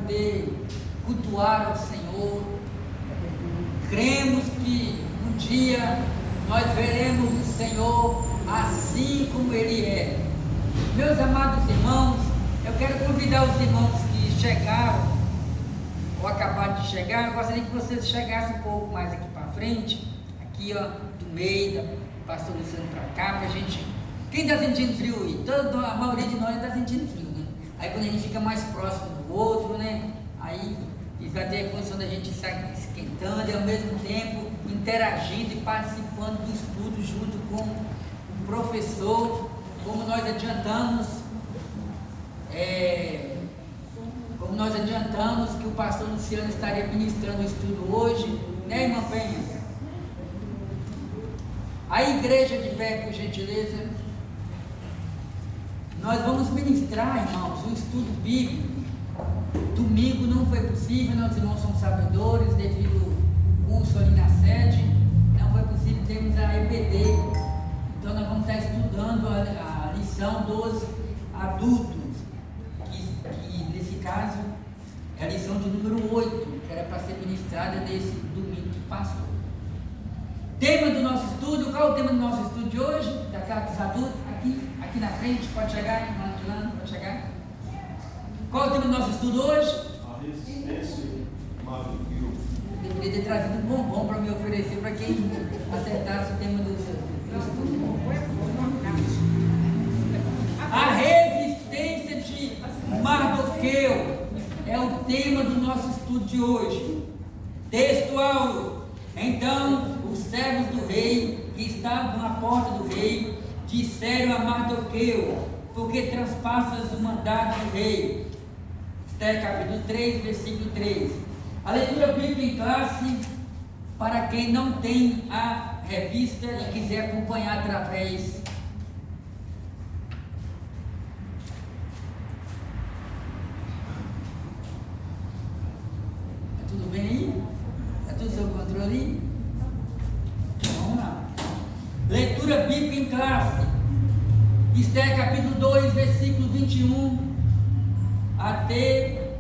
poder cultuar ao Senhor. Cremos que um dia nós veremos o Senhor assim como Ele é. Meus amados irmãos, eu quero convidar os irmãos que chegaram ou acabaram de chegar. Eu gostaria que vocês chegassem um pouco mais aqui para frente, aqui ó, do meio, da pastor Luciano para cá, para a gente. Quem está sentindo frio aí? A maioria de nós está sentindo frio, né? Aí quando a gente fica mais próximo do outro, né? Aí vai ter a condição da gente estar esquentando e ao mesmo tempo interagindo e participando do estudo junto com o professor, como nós adiantamos que o pastor Luciano estaria ministrando o estudo hoje, né, irmã Penha? A igreja de pé, por gentileza. Nós vamos ministrar, irmãos, o estudo bíblico. Domingo não foi possível, nós irmãos somos sabedores, devido ao curso ali na sede, não foi possível termos a EBD. Então nós vamos estar estudando a lição dos adultos, que nesse caso é a lição de número 8, que era para ser ministrada nesse domingo que passou. Tema do nosso estudo, qual é o tema do nosso estudo de hoje? Da carta dos adultos, aqui na frente, pode chegar, irmã Dilana, pode chegar. Qual é o tema do nosso estudo hoje? A resistência Madogueu. Eu deveria ter trazido um bombom para me oferecer para quem acertasse o tema do estudo. A resistência de Mardoqueu é o tema do nosso estudo de hoje. Texto áureo. Então, os servos do rei que estavam à porta do rei disseram a Mardoqueu: por que transpassas o mandato do rei? Esther capítulo 3, versículo 3. A leitura bíblica em classe, para quem não tem a revista e quiser acompanhar através. Tá tudo bem aí? Está tudo sob controle? Vamos lá. Leitura bíblica em classe. Esther capítulo 2, versículo 21 até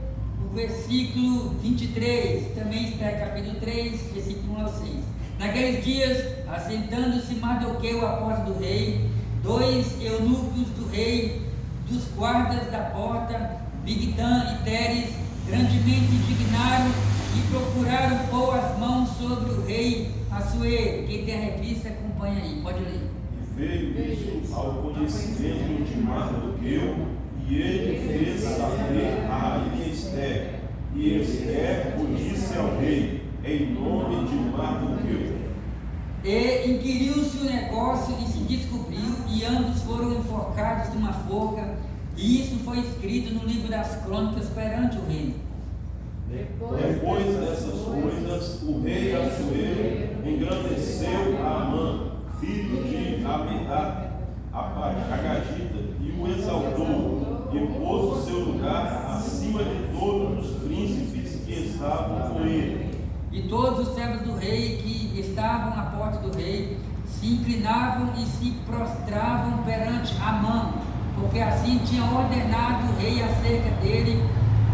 o versículo 23. Também Esther capítulo 3, versículo 1 ao 6. Naqueles dias, assentando-se Mardoqueu à porta do rei, dois eunucos do rei, dos guardas da porta, Bigtan e Teres, grandemente indignaram e procuraram pôr as mãos sobre o rei Assuero. Quem tem a revista, acompanha aí, pode ler. Veio isso ao conhecimento de Mardoqueu, e ele fez saber a rainha Esther, e Esther o disse ao rei, em nome de Mardoqueu. E inquiriu-se o negócio e se descobriu, e ambos foram enforcados numa forca, e isso foi escrito no livro das crônicas perante o rei. Depois dessas coisas, o rei Assuero engrandeceu Amã, filho de Amedá, Agagita, e o exaltou, e pôs o seu lugar acima de todos os príncipes que estavam com ele. E todos os servos do rei que estavam à porta do rei se inclinavam e se prostravam perante Amã, porque assim tinha ordenado o rei acerca dele.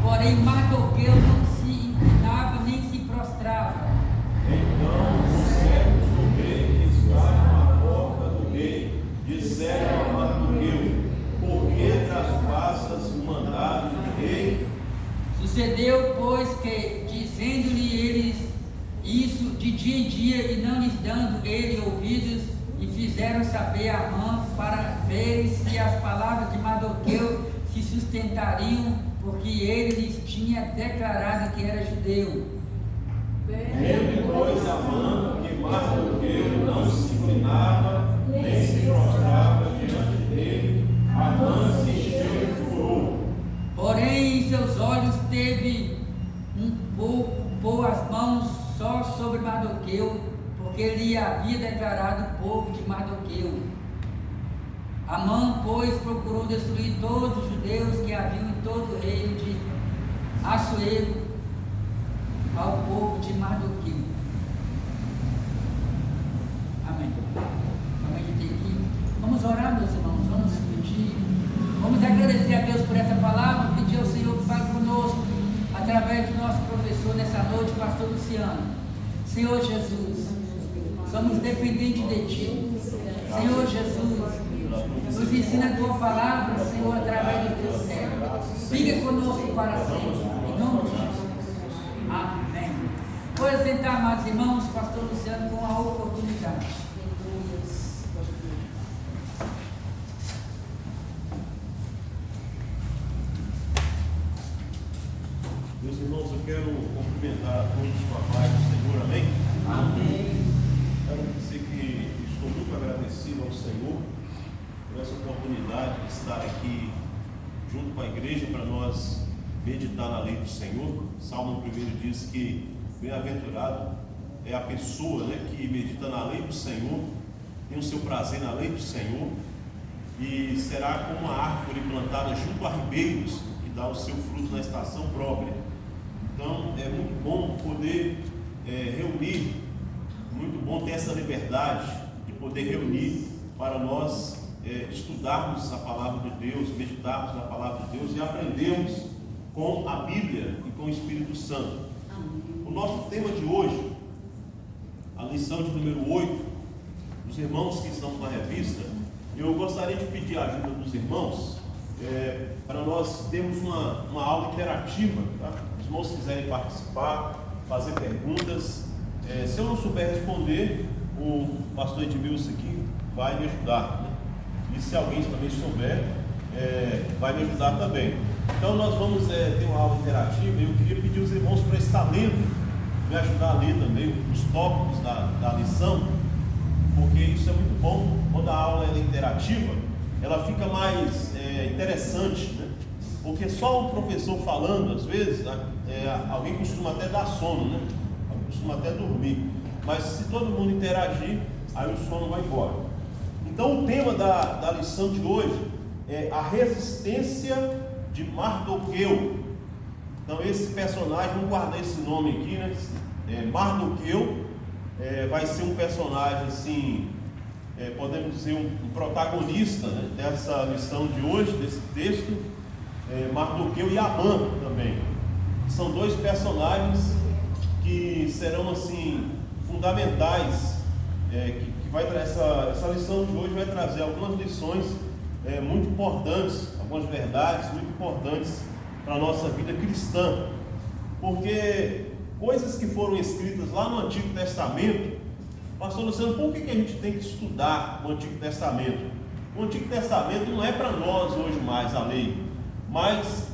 Porém Mardoqueu não se inclinava nem se prostrava. Então os servos do rei que estavam à porta do rei disseram a Mardoqueu: por que traspassas o mandado do rei? Sucedeu, pois, que, dizendo-lhe eles isso de dia em dia, e não lhes dando ele ouvidos, e fizeram saber a Amã para ver se as palavras de Mardoqueu se sustentariam, porque ele lhes tinha declarado que era judeu. Vendo, pois, Amã que Mardoqueu não se inclinava, nem se prostrava diante dele, Amã se encheu de furor. Porém, em seus olhos teve pôr as mãos só sobre Mardoqueu, porque ele havia declarado o povo de Mardoqueu. Amã, pois, procurou destruir todos os judeus que haviam em todo o reino de Assuero ao povo de Mardoqueu. Amém. Amém. Vamos orar, meus irmãos, vamos pedir, vamos agradecer a Deus por essa palavra, pedir ao Senhor que fale conosco, através através do nosso professor nessa noite, pastor Luciano. Senhor Jesus, somos dependentes de Ti. Senhor Jesus, nos ensina a Tua palavra, Senhor, através do Teu servo. Fica conosco para sempre, em nome de Jesus. Amém. Vou apresentar, amados irmãos, pastor Luciano, com a oportunidade. Meus irmãos, eu quero cumprimentar a todos com a paz do Senhor, amém? Amém. Quero dizer que estou muito agradecido ao Senhor por essa oportunidade de estar aqui junto com a igreja para nós meditar na lei do Senhor. Salmo 1 diz que bem-aventurado é a pessoa, que medita na lei do Senhor, tem o seu prazer na lei do Senhor, e será como uma árvore plantada junto a ribeiros, que dá o seu fruto na estação própria. Então é muito bom poder reunir, muito bom ter essa liberdade de poder reunir para nós estudarmos a palavra de Deus, meditarmos na palavra de Deus e aprendermos com a Bíblia e com o Espírito Santo. O nosso tema de hoje, a lição de número 8, os irmãos que estão com a revista, eu gostaria de pedir a ajuda dos irmãos para nós termos uma aula interativa, tá? Os irmãos quiserem participar, fazer perguntas, se eu não souber responder, o pastor Edmilson aqui vai me ajudar, né? E se alguém também souber, vai me ajudar também. Então nós vamos ter uma aula interativa e eu queria pedir os irmãos para estar lendo, me ajudar a ler também os tópicos da lição, porque isso é muito bom. Quando a aula é interativa, ela fica mais interessante, né? Porque só o professor falando, às vezes, alguém costuma até dar sono, né? Alguém costuma até dormir, mas se todo mundo interagir, aí o sono vai embora. Então o tema da lição de hoje é a resistência de Mardoqueu. Então esse personagem, vamos guardar esse nome aqui, né? Mardoqueu vai ser um personagem assim, podemos dizer um protagonista, né, dessa lição de hoje, desse texto. Mardoqueu e Amã também são dois personagens que serão assim fundamentais, essa lição de hoje vai trazer algumas lições muito importantes, algumas verdades muito importantes para a nossa vida cristã, porque coisas que foram escritas lá no Antigo Testamento, pastor Luciano, por que a gente tem que estudar o Antigo Testamento? O Antigo Testamento não é para nós hoje mais a lei, mas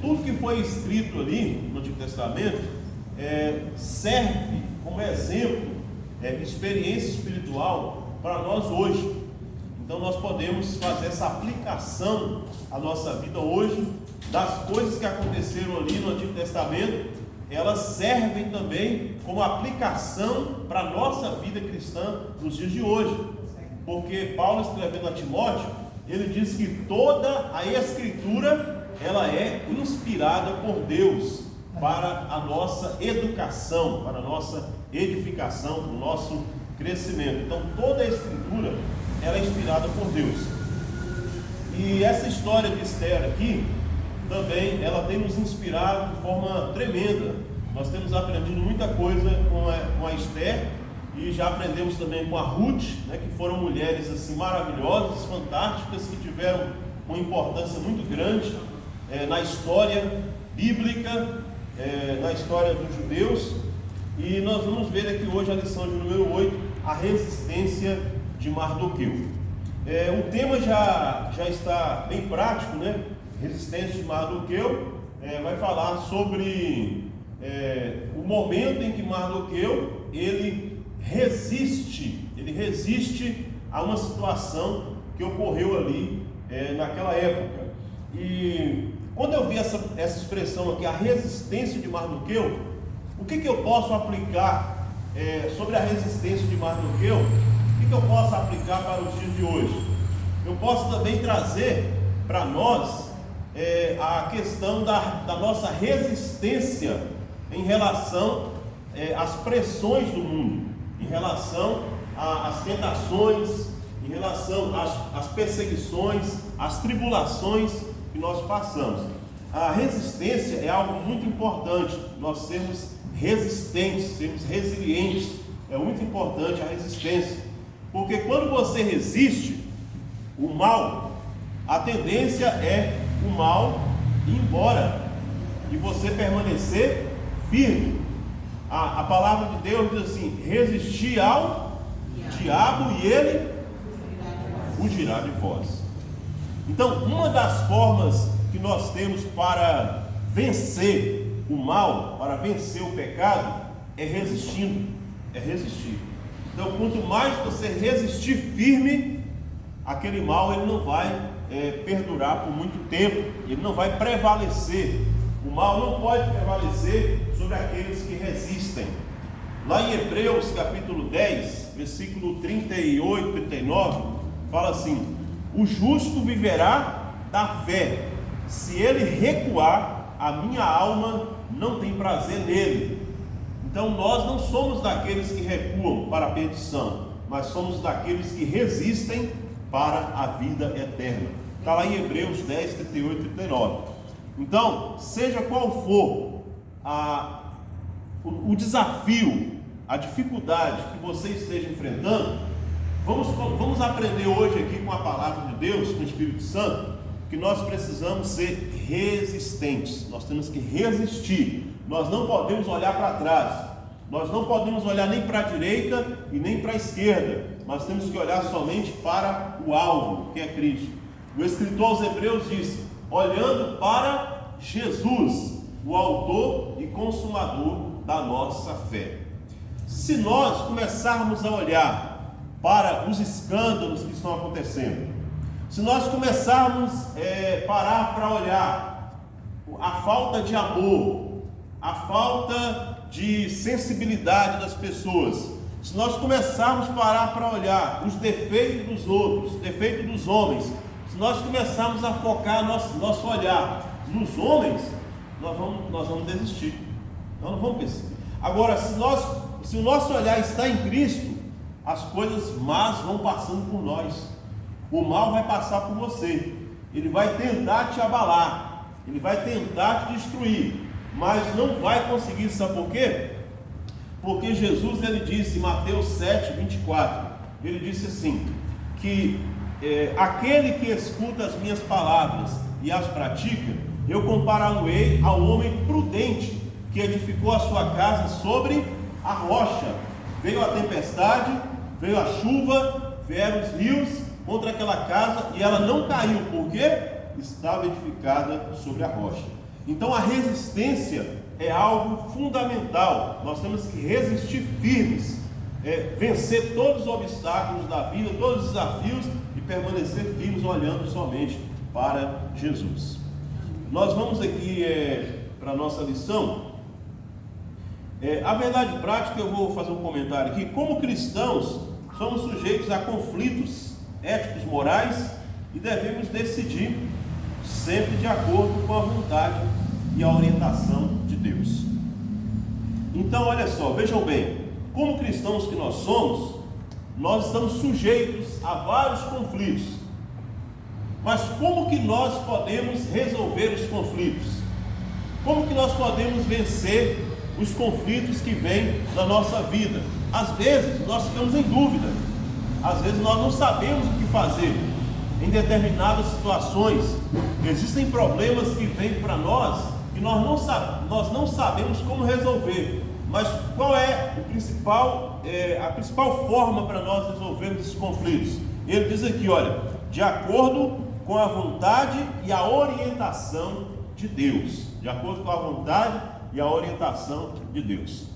tudo que foi escrito ali no Antigo Testamento serve como exemplo, experiência espiritual para nós hoje. Então nós podemos fazer essa aplicação à nossa vida hoje, das coisas que aconteceram ali no Antigo Testamento, elas servem também como aplicação para a nossa vida cristã nos dias de hoje. Porque Paulo, escrevendo a Timóteo, ele diz que toda a Escritura, ela é inspirada por Deus para a nossa educação, para a nossa edificação, para o nosso crescimento. Então toda a Escritura, ela é inspirada por Deus. E essa história de Esther aqui, também ela tem nos inspirado de forma tremenda. Nós temos aprendido muita coisa com a Esther, e já aprendemos também com a Ruth, né, que foram mulheres assim maravilhosas, fantásticas, que tiveram uma importância muito grande na história bíblica, na história dos judeus. E nós vamos ver aqui hoje a lição de número 8, a resistência de Mardoqueu. O tema já está bem prático, né? Resistência de Mardoqueu vai falar sobre o momento em que Mardoqueu ele resiste a uma situação que ocorreu ali naquela época. E quando eu vi essa expressão aqui, a resistência de Mardoqueu, o que eu posso aplicar sobre a resistência de Mardoqueu? O que eu posso aplicar para os dias de hoje? Eu posso também trazer para nós a questão da nossa resistência em relação às pressões do mundo, em relação às tentações, em relação às perseguições, às tribulações que nós passamos. A resistência é algo muito importante. Nós sermos resistentes, sermos resilientes. É muito importante a resistência. Porque quando você resiste, o mal, a tendência é o mal ir embora e você permanecer firme. A palavra de Deus diz assim: resistir ao diabo e ele fugirá de vós. Então, uma das formas que nós temos para vencer o mal, para vencer o pecado, é resistindo, é resistir. Então, quanto mais você resistir firme, aquele mal ele não vai perdurar por muito tempo, ele não vai prevalecer. O mal não pode prevalecer sobre aqueles que resistem. Lá em Hebreus capítulo 10, versículo 38, 39, fala assim: o justo viverá da fé. Se ele recuar, a minha alma não tem prazer nele. Então nós não somos daqueles que recuam para a perdição, mas somos daqueles que resistem para a vida eterna. Está lá em Hebreus 10, 38 e 39. Então, seja qual for o desafio, a dificuldade que você esteja enfrentando, vamos aprender hoje aqui com a palavra de Deus, com o Espírito Santo, que nós precisamos ser resistentes. Nós temos que resistir. Nós não podemos olhar para trás. Nós não podemos olhar nem para a direita e nem para a esquerda. Nós temos que olhar somente para o alvo, que é Cristo. O escritor aos Hebreus disse: olhando para Jesus, o autor e consumador da nossa fé. Se nós começarmos a olhar para os escândalos que estão acontecendo, se nós começarmos a parar para olhar a falta de amor, a falta de sensibilidade das pessoas, se nós começarmos a parar para olhar os defeitos dos outros, defeitos dos homens, se nós começarmos a focar nosso olhar nos homens, nós vamos desistir. Nós não vamos perceber. Agora, se o nosso olhar está em Cristo, as coisas más vão passando por nós. O mal vai passar por você. Ele vai tentar te abalar. Ele vai tentar te destruir. Mas não vai conseguir. Sabe por quê? Porque Jesus, ele disse em Mateus 7, 24, ele disse assim, que aquele que escuta as minhas palavras e as pratica, eu compará-lo-ei ao homem prudente, que edificou a sua casa sobre a rocha. Veio a tempestade, veio a chuva, vieram os rios contra aquela casa e ela não caiu, porque estava edificada sobre a rocha. Então a resistência é algo fundamental. Nós temos que resistir firmes, vencer todos os obstáculos da vida, todos os desafios e permanecer firmes olhando somente para Jesus. Nós vamos aqui para a nossa lição. A verdade prática, eu vou fazer um comentário aqui. Como cristãos, somos sujeitos a conflitos éticos, morais, e devemos decidir sempre de acordo com a vontade e a orientação de Deus. Então, olha só, vejam bem, como cristãos que nós somos, nós estamos sujeitos a vários conflitos. Mas como que nós podemos resolver os conflitos? Como que nós podemos vencer os conflitos que vêm na nossa vida? Às vezes nós ficamos em dúvida, às vezes nós não sabemos o que fazer em determinadas situações. Existem problemas que vêm para nós que nós não sabemos como resolver. Mas qual é a principal forma para nós resolvermos esses conflitos? Ele diz aqui, olha, de acordo com a vontade e a orientação de Deus. De acordo com a vontade e a orientação de Deus.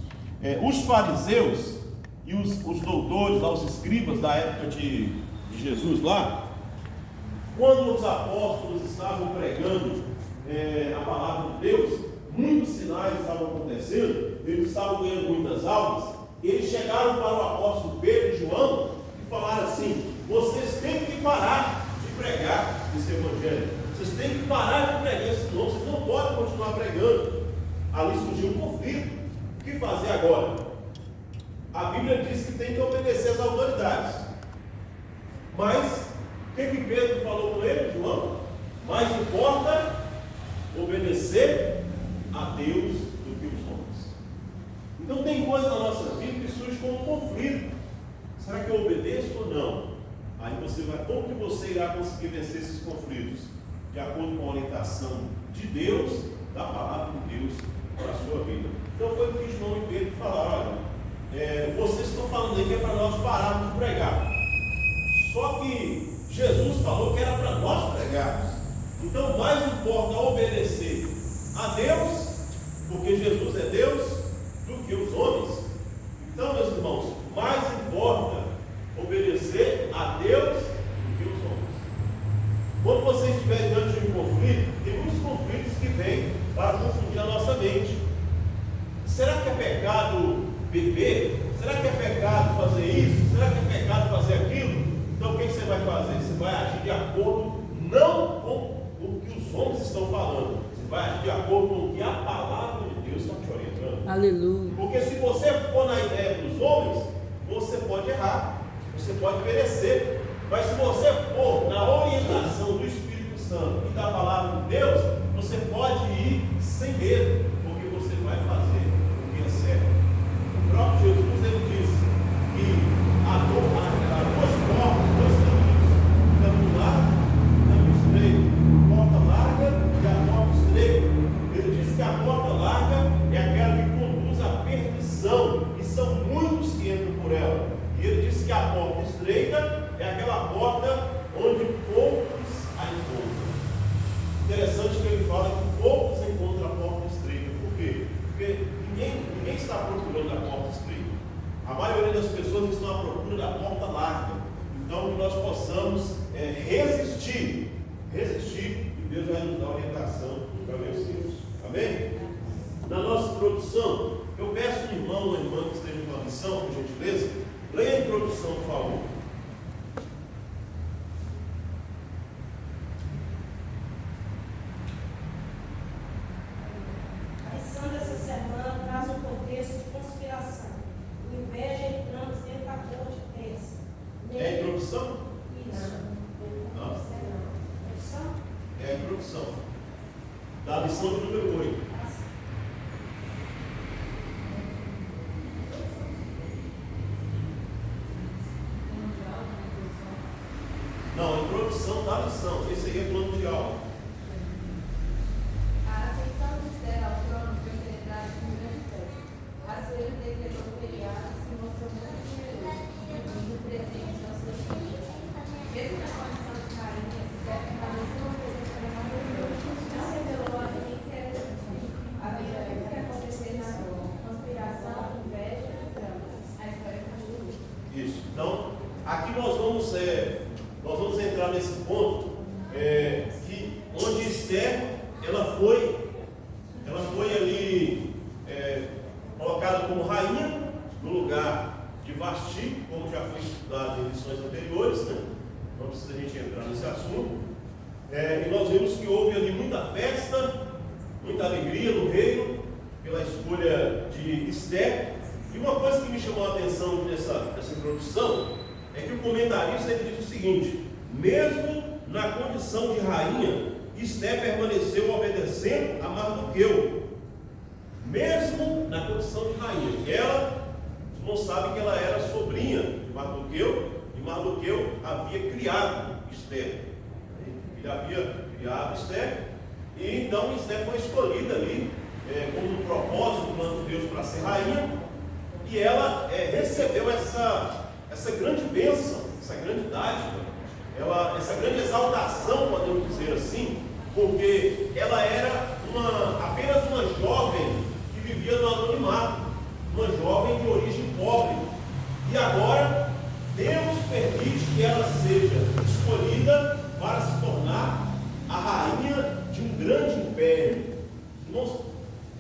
Os fariseus e os doutores, os escribas da época de Jesus lá, quando os apóstolos estavam pregando a palavra de Deus, muitos sinais estavam acontecendo, eles estavam ganhando muitas almas. Eles chegaram para o apóstolo Pedro e João e falaram assim: vocês têm que parar de pregar esse evangelho, vocês têm que parar de pregar esse nome, vocês não podem continuar pregando. Ali surgiu um conflito. O que fazer agora? A Bíblia diz que tem que obedecer às autoridades. Mas o que Pedro falou com ele, João? Mais importa obedecer a Deus do que os homens. Então tem coisas na nossa vida que surgem como conflito. Será que eu obedeço ou não? Aí você vai, como que você irá conseguir vencer esses conflitos? De acordo com a orientação de Deus, da palavra de Deus para a sua vida. Então foi o que João e Pedro falaram: olha, vocês estão falando aí que é para nós pararmos de pregar. Só que Jesus falou que era para nós pregarmos. Então mais importa obedecer a Deus, porque Jesus é Deus, do que os homens. Então, meus irmãos, mais importa obedecer a Deus do que os homens. Quando você estiver diante de um conflito, tem muitos conflitos que vêm para confundir a nossa mente. Será que é pecado beber? Será que é pecado fazer isso? Será que é pecado fazer aquilo? Então o que você vai fazer? Você vai agir de acordo não com o que os homens estão falando. Você vai agir de acordo com o que a palavra de Deus está te orientando. Aleluia. Porque se você for na ideia dos homens, você pode errar, você pode perecer. Mas se você for na orientação do Espírito Santo e da palavra de Deus, você pode ir sem medo, porque você vai fazer o que é certo. O próprio Jesus, ele disse que há duas portas, dois caminhos: caminho largo e caminho estreito, porta larga e a porta estreita. Ele disse que a porta larga é aquela que conduz à perdição, e são muitos que entram por ela. E ele disse que a porta estreita é aquela porta onde poucos a encontram. Interessante que ele fala que poucos encontram a porta estreita. Por quê? Porque ninguém está procurando a porta estreita. A maioria das pessoas estão à procura da porta larga. Então, que nós possamos resistir, e Deus vai nos dar orientação para vencermos. Amém? Na nossa introdução, eu peço um irmão ou uma irmã que esteja com a missão, por gentileza, leia a introdução, por favor. A lição dessa semana traz um contexto de conspiração. O inveja entrando dentro da corte pensa. É a introdução? Isso. Não. Introdução? É a introdução da lição do número 8. Não, a introdução da lição. Esse aí é plano de aula. A ascensão de Esther ao trono foi celebrada com grande festa. Assuero decretou feriado e se mostrou muito generoso, pedindo presentes aos seus filhos. Mesmo na condição de rainha, Esther permaneceu uma presença maravilhosa. Não revelou a ninguém que era justo. Havia tudo que acontecer na rua: conspiração, inveja e dramas. A história continua. Isso. Então, aqui nós vamos entrar nesse ponto que onde Esther ela foi ali colocada como rainha no lugar de Vasti, como já foi estudado em lições anteriores, né? Não precisa a gente entrar nesse assunto. E nós vemos que houve ali muita festa, muita alegria no reino pela escolha de Esther. E uma coisa que me chamou a atenção nessa introdução é que o comentarista ele diz o seguinte: mesmo na condição de rainha, Esther permaneceu obedecendo a Mardoqueu. Mesmo na condição de rainha. Ela, os irmãos sabem que ela era sobrinha de Mardoqueu, e Mardoqueu havia criado Esther. Ele havia criado Esther, e então Esther foi escolhida ali como um propósito, um plano de Deus para ser rainha, e ela recebeu essa grande bênção, essa grande dádiva, essa grande exaltação, podemos dizer assim, porque ela era apenas uma jovem que vivia no anonimato, uma jovem de origem pobre, e agora Deus permite que ela seja escolhida para se tornar a rainha de um grande império. Irmãos,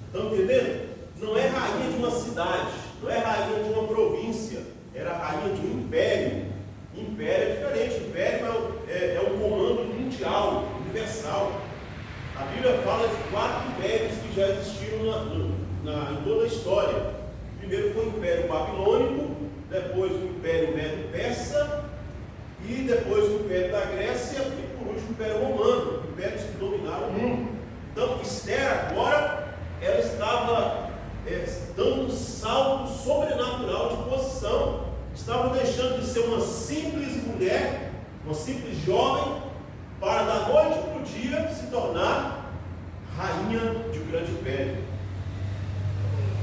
estão entendendo? Não é rainha de uma cidade, não é rainha de uma província, era rainha de um império. Império é diferente, império é um comando mundial, universal. A Bíblia fala de 4 impérios que já existiram em toda a história. Primeiro foi o Império Babilônico, depois o Império Medo-Persa, e depois o Império da Grécia, e por último o Império Romano, impérios que dominaram o mundo. Então, Esther agora, ela estava dando um salto sobrenatural de posição, estava deixando de ser uma simples mulher, uma simples jovem, para da noite para o dia se tornar rainha de um grande império.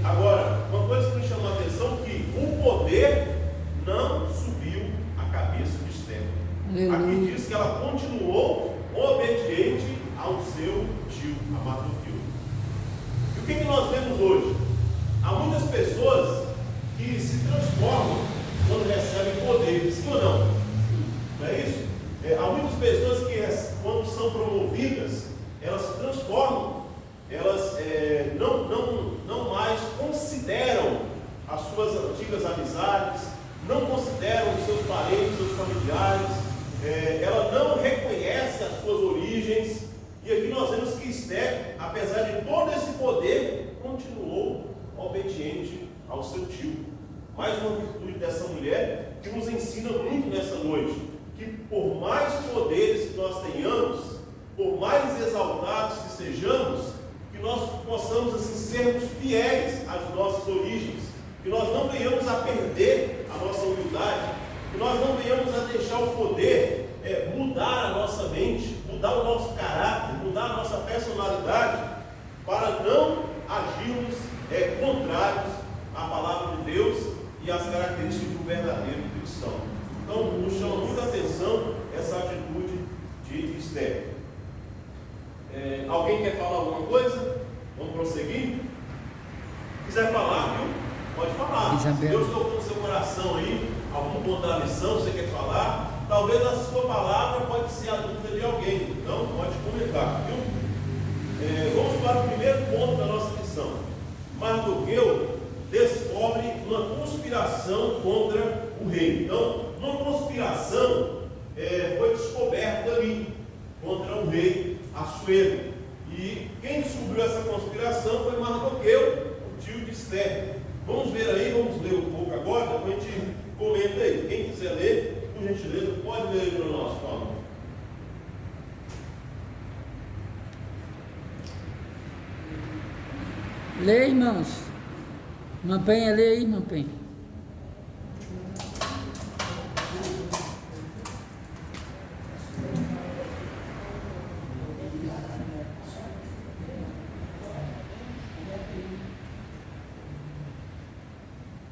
Agora, uma coisa que me chamou a atenção é que o poder não subiu a cabeça de Esther. Aqui diz que ela continuou obediente ao seu tio, a Mardoqueu. E o que nós vemos hoje? Há muitas pessoas que se transformam quando recebem poder, sim ou não? Não é isso? Há muitas pessoas que, quando são promovidas, elas se transformam, elas não mais consideram as suas antigas amizades, não consideram os seus parentes, seus familiares, ela não reconhece as suas origens. E aqui nós vemos que Esther, apesar de todo esse poder, continuou obediente ao seu tio. Mais uma virtude dessa mulher que nos ensina muito nessa noite, que por mais poderes que nós tenhamos, por mais exaltados que sejamos, que nós possamos assim sermos fiéis às nossas origens, que nós não venhamos a perder a nossa humildade, que nós não venhamos a deixar o poder mudar a nossa mente, mudar o nosso caráter, mudar a nossa personalidade, para não agirmos contrários à palavra de Deus e às características do verdadeiro cristão. Então, nos chama muita atenção essa atitude de Esther. Alguém quer falar alguma coisa? Vamos prosseguir? Quiser falar, viu? Pode falar. Isabel. Se Deus tocou no seu coração aí, algum ponto da lição, você quer falar? Talvez a sua palavra pode ser a dúvida de alguém. Então, pode comentar, viu? Vamos para o primeiro ponto da nossa lição. Mardoqueu descobre uma conspiração contra o rei. Então, uma conspiração foi descoberta ali contra o rei Assuero. E quem descobriu essa conspiração foi Mardoqueu, o tio de Esther. Vamos ver aí, vamos ler um pouco agora, depois a gente comenta aí. Quem quiser ler, por gentileza, pode ler aí para nós, Paulo. Lê, irmãos. Mampenha, lê aí, Mampenha.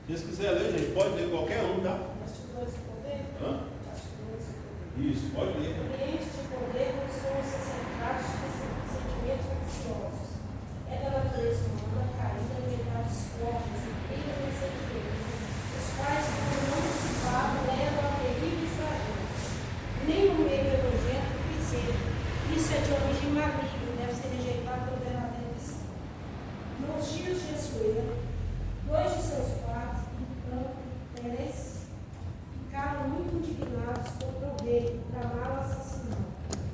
Se vocês quiserem ler, gente, pode ler qualquer um, tá? Bastidores de poder? Hã? Bastidores de poder. Isso, pode ler. Ambientes de poder não são centrados de sentimentos ansiosos. É da natureza humana caída em verdades fortes e brigas em sentimentos, os quais, quando não dissipado, levam a terríveis tragédias. Nem no meio evangélico que seja. Isso é de origem maligna, deve ser rejeitado pelo verdadeiro cristão. Nos dias de Assuero, 2 de seus pais, Pérez, ficaram muito indignados contra o rei, tramaram assassinar.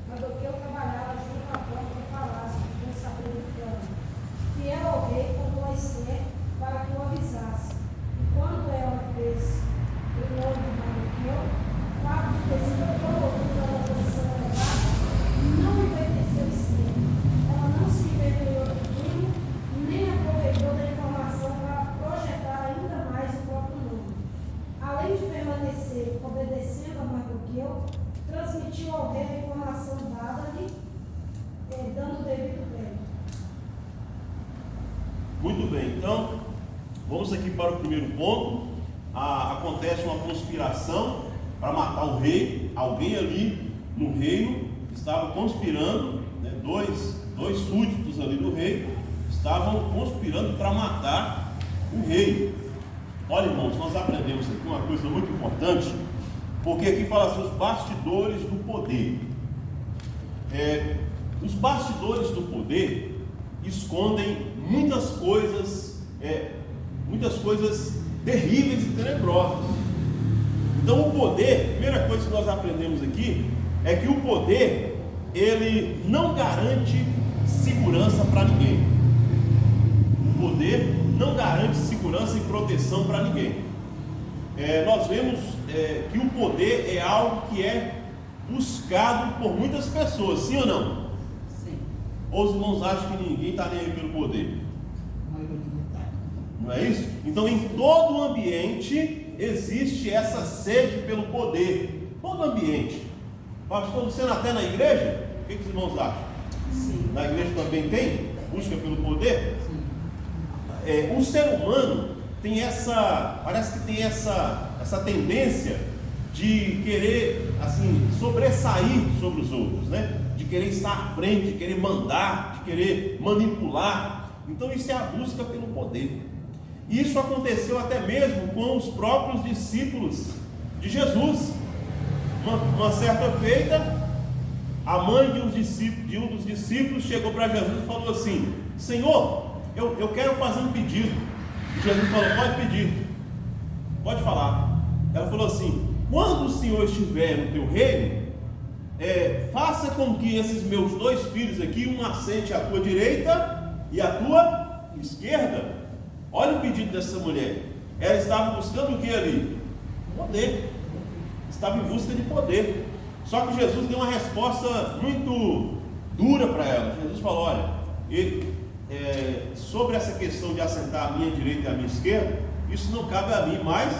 Mardoqueu trabalhava junto à porta do palácio, com saber do plano. Fiel ao rei, contou a Esther para que o avisasse. E quando ela fez o nome de Mardoqueu, o fato de ter sido promovido a uma posição elevada, não envelheceu Esther. Ela não se envergonhou do crime, nem aproveitou da informação para projetar ainda mais o próprio nome. Além de permanecer obedecendo a Mardoqueu, transmitiu ao rei a informação dada-lhe, dando o devido crédito. Muito bem, então, vamos aqui para o primeiro ponto. Acontece uma conspiração para matar o rei. Alguém ali no reino estava conspirando, né, dois súditos ali do rei estavam conspirando para matar o rei. Olha, irmãos, nós aprendemos aqui uma coisa muito importante, porque aqui fala assim, os bastidores do poder. Os bastidores do poder escondem muitas coisas terríveis e tenebrosas. Então o poder, a primeira coisa que nós aprendemos aqui é que o poder, ele não garante segurança para ninguém. O poder não garante segurança e proteção para ninguém. Nós vemos que o poder é algo que é buscado por muitas pessoas, sim ou não? Sim. Ou os irmãos acham que ninguém está nem aí pelo poder? Não é isso? Então, em todo ambiente existe essa sede pelo poder. Todo ambiente. Pastor Luciano, até na igreja? O que os irmãos acham? Sim. Na igreja também tem? Busca pelo poder? Sim. O ser humano tem parece que tem essa tendência de querer, assim, sobressair sobre os outros, né? De querer estar à frente, de querer mandar, de querer manipular. Então isso é a busca pelo poder. E isso aconteceu até mesmo com os próprios discípulos de Jesus. Uma certa feita, a mãe de um dos discípulos chegou para Jesus e falou assim: Senhor, eu quero fazer um pedido. E Jesus falou: pode pedir, pode falar. Ela falou assim: quando o Senhor estiver no teu reino, faça com que esses meus 2 filhos aqui, um assente à tua direita e à tua esquerda. Olha o pedido dessa mulher. Ela estava buscando o que ali? Poder. Estava em busca de poder. Só que Jesus deu uma resposta muito dura para ela. Jesus falou: olha, sobre essa questão de assentar à minha direita e à minha esquerda, isso não cabe a mim, mas...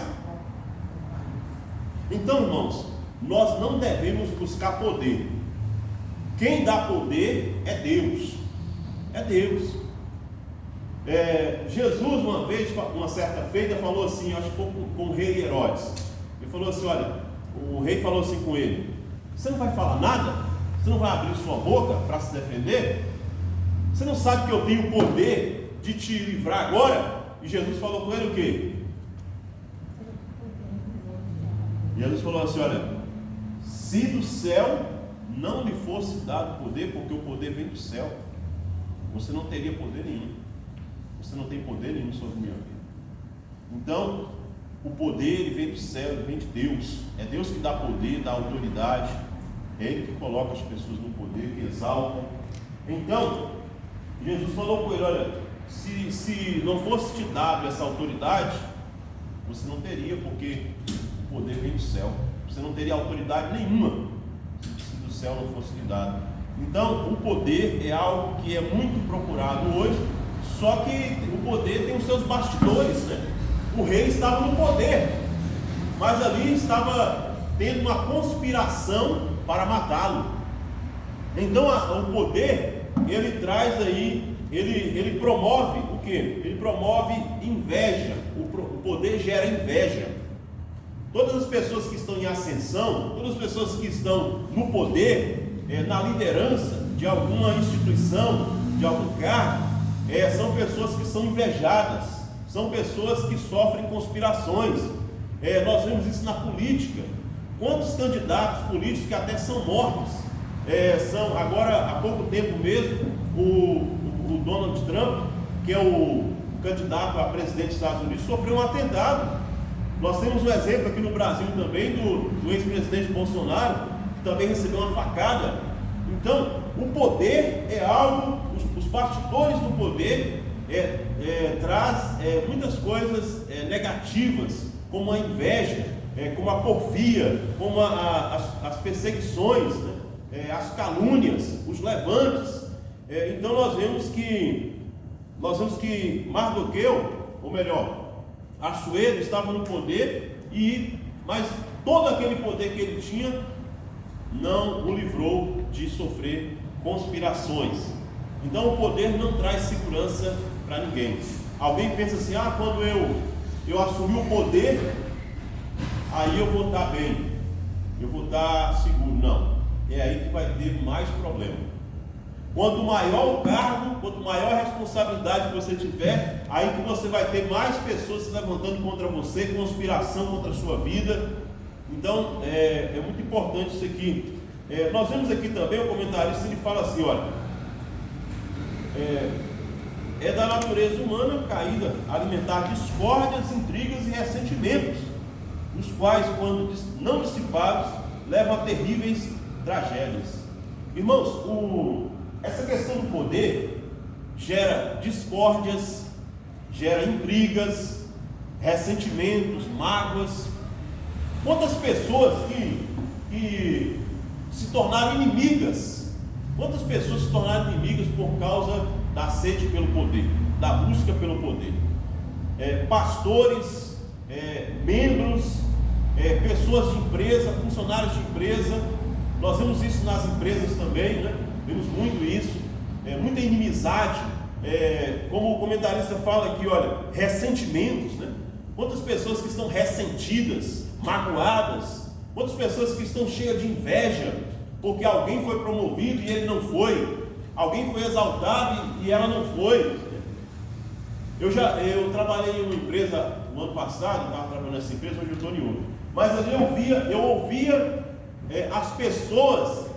Então, irmãos, nós não devemos buscar poder. Quem dá poder é Deus. É Deus. Jesus, uma vez, uma certa feita, falou assim, acho que foi com o rei Herodes. Ele falou assim: olha, o rei falou assim com ele: você não vai falar nada? Você não vai abrir sua boca para se defender? Você não sabe que eu tenho o poder de te livrar agora? E Jesus falou com ele o quê? Jesus falou assim: olha, se do céu não lhe fosse dado poder, porque o poder vem do céu, você não teria poder nenhum. Você não tem poder nenhum sobre minha vida. Então, o poder, ele vem do céu, ele vem de Deus. É Deus que dá poder, dá autoridade. É Ele que coloca as pessoas no poder, que exalta. Então, Jesus falou com ele: olha, se não fosse te dado essa autoridade, você não teria, porque o poder vem do céu. Você não teria autoridade nenhuma se do céu não fosse lhe dado. Então, o poder é algo que é muito procurado hoje. Só que o poder tem os seus bastidores, né? O rei estava no poder, mas ali estava tendo uma conspiração para matá-lo. Então o poder, ele traz aí, ele promove o quê? Ele promove inveja. O poder gera inveja. Todas as pessoas que estão em ascensão, todas as pessoas que estão no poder, na liderança de alguma instituição, de algum cargo, são pessoas que são invejadas, são pessoas que sofrem conspirações. Nós vemos isso na política. Quantos candidatos políticos que até são mortos? Agora, há pouco tempo mesmo, o Donald Trump, que é o candidato a presidente dos Estados Unidos, sofreu um atentado. Nós temos um exemplo aqui no Brasil também do ex-presidente Bolsonaro, que também recebeu uma facada. Então, o poder é algo, os bastidores do poder traz muitas coisas negativas, como a inveja, como a porfia, como as perseguições, né? As calúnias, os levantes. Então nós vemos que Mardoqueu, ou melhor, Assuero estava no poder, mas todo aquele poder que ele tinha não o livrou de sofrer conspirações. Então o poder não traz segurança para ninguém. Alguém pensa assim: quando eu assumir o poder, aí eu vou estar bem, eu vou estar seguro. Não, é aí que vai ter mais problema. Quanto maior o cargo, quanto maior a responsabilidade que você tiver, aí que você vai ter mais pessoas se levantando contra você, conspiração contra a sua vida. Então é muito importante isso aqui. Nós vemos aqui também o comentarista, ele fala assim: olha, é da natureza humana caída alimentar discórdias, intrigas e ressentimentos, os quais, quando não dissipados, levam a terríveis tragédias. Irmãos, essa questão do poder gera discórdias, gera intrigas, ressentimentos, mágoas. Quantas pessoas que se tornaram inimigas Quantas pessoas se tornaram inimigas por causa da sede pelo poder, da busca pelo poder? Pastores, membros, pessoas de empresa, funcionários de empresa. Nós vemos isso nas empresas também, né? Vemos muito isso, muita inimizade, como o comentarista fala aqui, olha, ressentimentos, né? Quantas pessoas que estão ressentidas, magoadas, quantas pessoas que estão cheias de inveja, porque alguém foi promovido e ele não foi, alguém foi exaltado e ela não foi. Eu trabalhei em uma empresa no ano passado, estava trabalhando nessa empresa, hoje eu estou em outra, mas ali eu ouvia as pessoas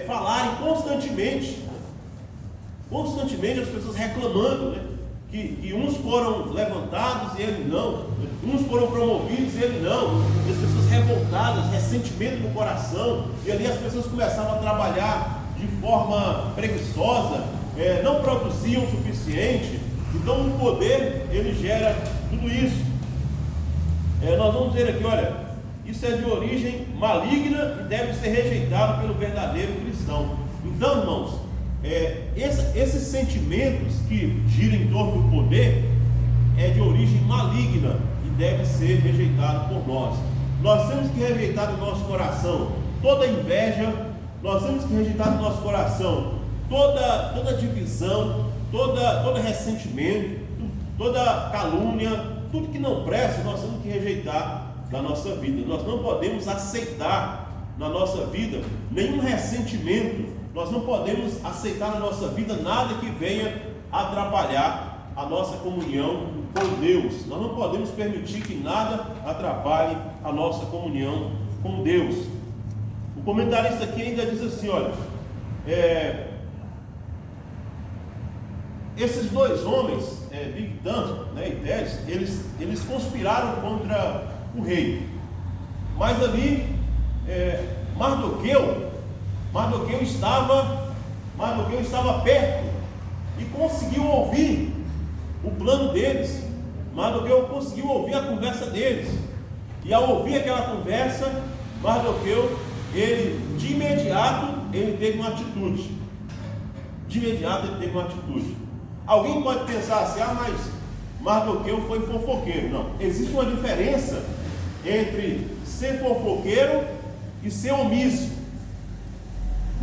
falarem constantemente as pessoas reclamando, né? Que uns foram levantados e ele não, uns foram promovidos e ele não, e as pessoas revoltadas, ressentimento no coração, e ali as pessoas começavam a trabalhar de forma preguiçosa, não produziam o suficiente. Então o poder, ele gera tudo isso. Nós vamos ver aqui, olha, isso é de origem maligna e deve ser rejeitado pelo verdadeiro cristão. Então, irmãos, esses sentimentos que giram em torno do poder é de origem maligna e deve ser rejeitado por nós. Nós temos que rejeitar do nosso coração toda inveja, nós temos que rejeitar do nosso coração toda divisão, todo ressentimento, toda calúnia, tudo que não presta, nós temos que rejeitar da nossa vida. Nós não podemos aceitar na nossa vida nenhum ressentimento. Nós não podemos aceitar na nossa vida nada que venha atrapalhar a nossa comunhão com Deus. Nós não podemos permitir que nada atrapalhe a nossa comunhão com Deus. O comentarista aqui ainda diz assim, olha, esses dois homens, Bigtan, né, e Teres, eles conspiraram contra o rei. Mas ali, Mardoqueu estava perto e conseguiu ouvir o plano deles. Mardoqueu conseguiu ouvir a conversa deles. E ao ouvir aquela conversa, Mardoqueu, de imediato, ele teve uma atitude. Alguém pode pensar assim, mas Mardoqueu foi fofoqueiro. Não, existe uma diferença entre ser fofoqueiro e ser omisso.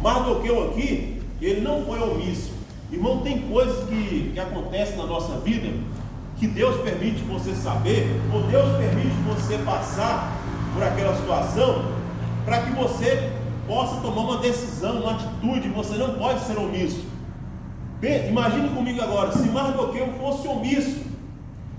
Mardoqueu aqui, ele não foi omisso. Irmão, tem coisas que acontecem na nossa vida que Deus permite você saber, ou Deus permite você passar por aquela situação, para que você possa tomar uma decisão, uma atitude. Você não pode ser omisso. Imagine comigo agora, se Mardoqueu fosse omisso,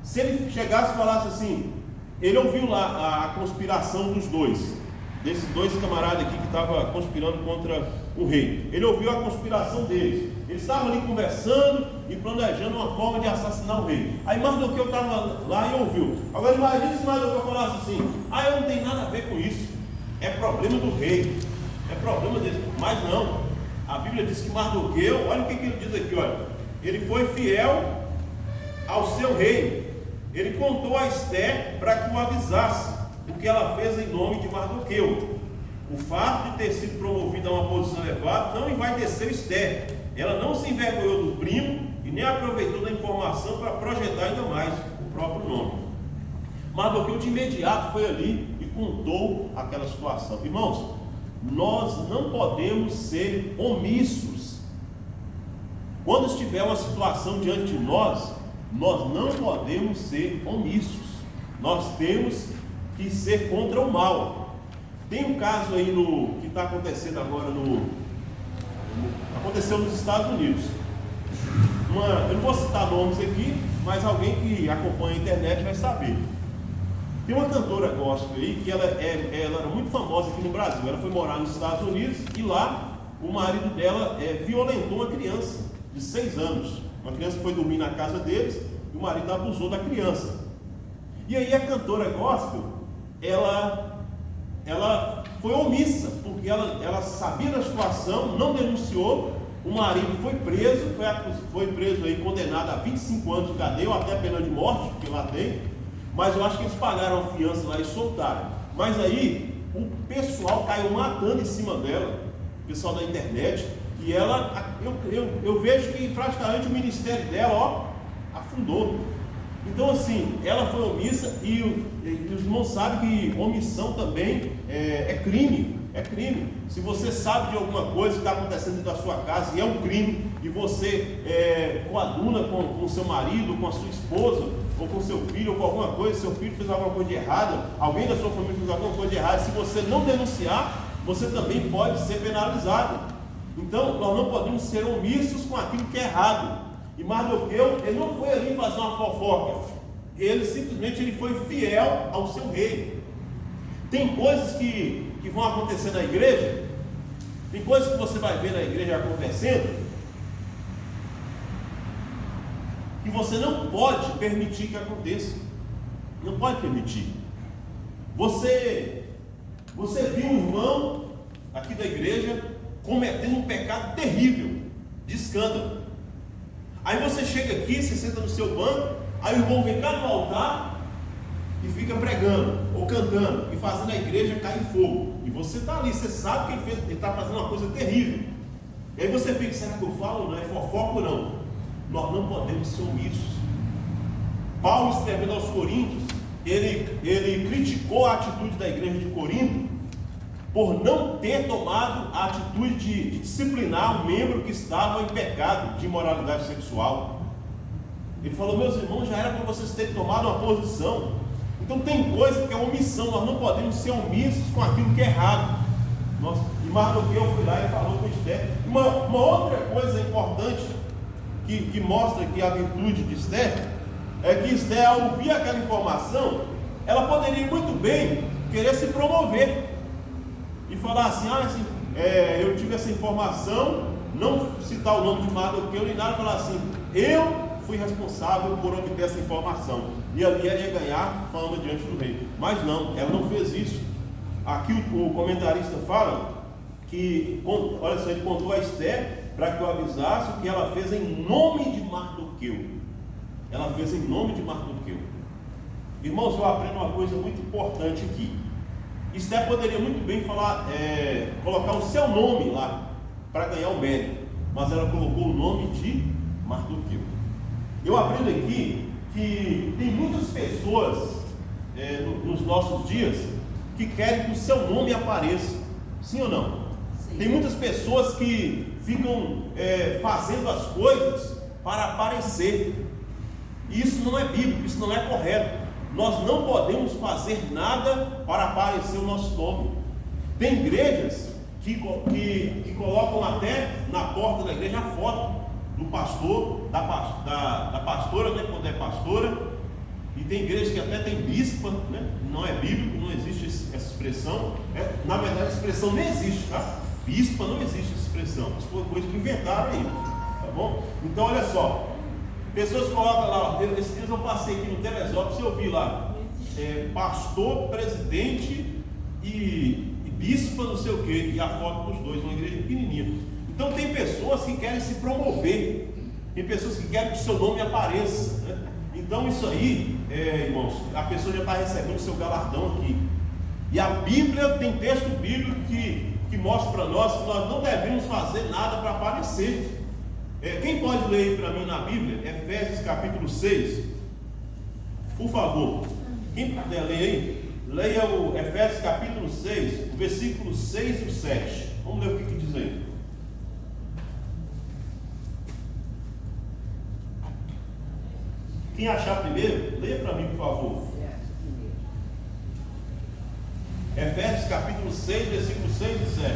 se ele chegasse e falasse assim, ele ouviu lá a conspiração desses dois camaradas aqui que estavam conspirando contra o rei. Ele ouviu a conspiração deles. Eles estavam ali conversando e planejando uma forma de assassinar o rei. Aí Mardoqueu estava lá e ouviu. Agora imagine se Mardoqueu falasse assim, eu não tenho nada a ver com isso, é problema do rei, é problema dele. Mas não, a Bíblia diz que Mardoqueu, olha o que ele diz aqui, olha, ele foi fiel ao seu rei. Ele contou a Esther para que o avisasse o que ela fez em nome de Mardoqueu. O fato de ter sido promovida a uma posição elevada não envaideceu Esther. Ela não se envergonhou do primo e nem aproveitou da informação para projetar ainda mais o próprio nome. Mardoqueu de imediato foi ali e contou aquela situação. Irmãos, nós não podemos ser omissos. Quando estiver uma situação diante de nós não podemos ser omissos. Nós temos que ser contra o mal. Tem um caso aí que está acontecendo agora aconteceu nos Estados Unidos. Eu não vou citar nomes aqui, mas alguém que acompanha a internet vai saber. Tem uma cantora gospel aí que ela era muito famosa aqui no Brasil. Ela foi morar nos Estados Unidos e lá o marido dela violentou uma criança de 6 anos. Uma criança foi dormir na casa deles e o marido abusou da criança. E aí a cantora gospel, ela foi omissa, porque ela sabia da situação, não denunciou. O marido foi preso aí, condenado a 25 anos de cadeia, ou até pena de morte, porque lá tem. Mas eu acho que eles pagaram a fiança lá e soltaram. Mas aí o pessoal caiu matando em cima dela, o pessoal da internet, E ela, eu vejo que praticamente o ministério dela, afundou. Então assim, ela foi omissa e os irmãos sabem que omissão também é crime. É crime. Se você sabe de alguma coisa que está acontecendo dentro da sua casa e é um crime, e você coaduna com o seu marido, com a sua esposa, ou com seu filho, ou com alguma coisa, seu filho fez alguma coisa de errada, alguém da sua família fez alguma coisa de errada, se você não denunciar, você também pode ser penalizado. Então nós não podemos ser omissos com aquilo que é errado. E Mardoqueu, ele não foi ali fazer uma fofoca, ele simplesmente foi fiel ao seu rei. Tem coisas que vão acontecer na igreja, tem coisas que você vai ver na igreja acontecendo, que você não pode permitir que aconteça. Não pode permitir. Você viu um irmão aqui da igreja cometendo um pecado terrível, de escândalo. Aí você chega aqui, se senta no seu banco, aí o irmão vem cá no altar e fica pregando, ou cantando, e fazendo a igreja cair fogo. E você está ali, você sabe que ele está fazendo uma coisa terrível. E aí você fica, será que eu falo? Não é fofoca ou não? Nós não podemos ser omissos. Paulo, escrevendo aos Coríntios, ele criticou a atitude da igreja de Corinto por não ter tomado a atitude de disciplinar um membro que estava em pecado de imoralidade sexual. Ele falou, meus irmãos, já era para vocês terem tomado uma posição. Então tem coisa que é omissão, nós não podemos ser omissos com aquilo que é errado. E Mardoqueu foi lá e falou com Esther. Uma outra coisa importante que mostra que a virtude de Esther é que Esther, ao ouvir aquela informação, ela poderia muito bem querer se promover e falar assim, eu tive essa informação, não citar o nome de Mardoqueu nem nada, falar assim, eu fui responsável por obter essa informação, e ali ela ia ganhar fama diante do rei. Mas não, ela não fez isso. Aqui o comentarista fala que, olha só, ele contou a Esther para que eu avisasse o que ela fez em nome de Mardoqueu. Ela fez em nome de Mardoqueu. Irmãos, eu aprendo uma coisa muito importante aqui. Esther poderia muito bem falar, colocar o seu nome lá para ganhar o mérito, mas ela colocou o nome de Mardoqueu. Eu aprendo aqui que tem muitas pessoas nos nossos dias que querem que o seu nome apareça. Sim ou não? Sim. Tem muitas pessoas que ficam fazendo as coisas para aparecer. E isso não é bíblico, isso não é correto. Nós não podemos fazer nada para aparecer o nosso nome. Tem igrejas que colocam até na porta da igreja a foto do pastor, da pastora, né, quando é pastora. E tem igrejas que até tem bispa, né? Não é bíblico, não existe essa expressão. Na verdade, a expressão nem existe, tá? Bispa não existe essa expressão. Isso foi coisa que inventaram aí, tá bom? Então, olha só. Pessoas colocam lá, esses dias eu passei aqui no Teresópolis e eu vi lá, pastor, presidente e bispa, não sei o que, e a foto dos dois, uma igreja pequenininha. Então tem pessoas que querem se promover, tem pessoas que querem que o seu nome apareça, né? Então isso aí, irmãos, a pessoa já está recebendo o seu galardão aqui. E a Bíblia, tem texto bíblico que mostra para nós que nós não devemos fazer nada para aparecer. Quem pode ler aí para mim na Bíblia? Efésios capítulo 6. Por favor. Quem puder ler aí, leia o Efésios capítulo 6, o versículo 6 e o 7. Vamos ler o que diz aí. Quem achar primeiro, leia para mim, por favor. Efésios capítulo 6, versículo 6 e 7.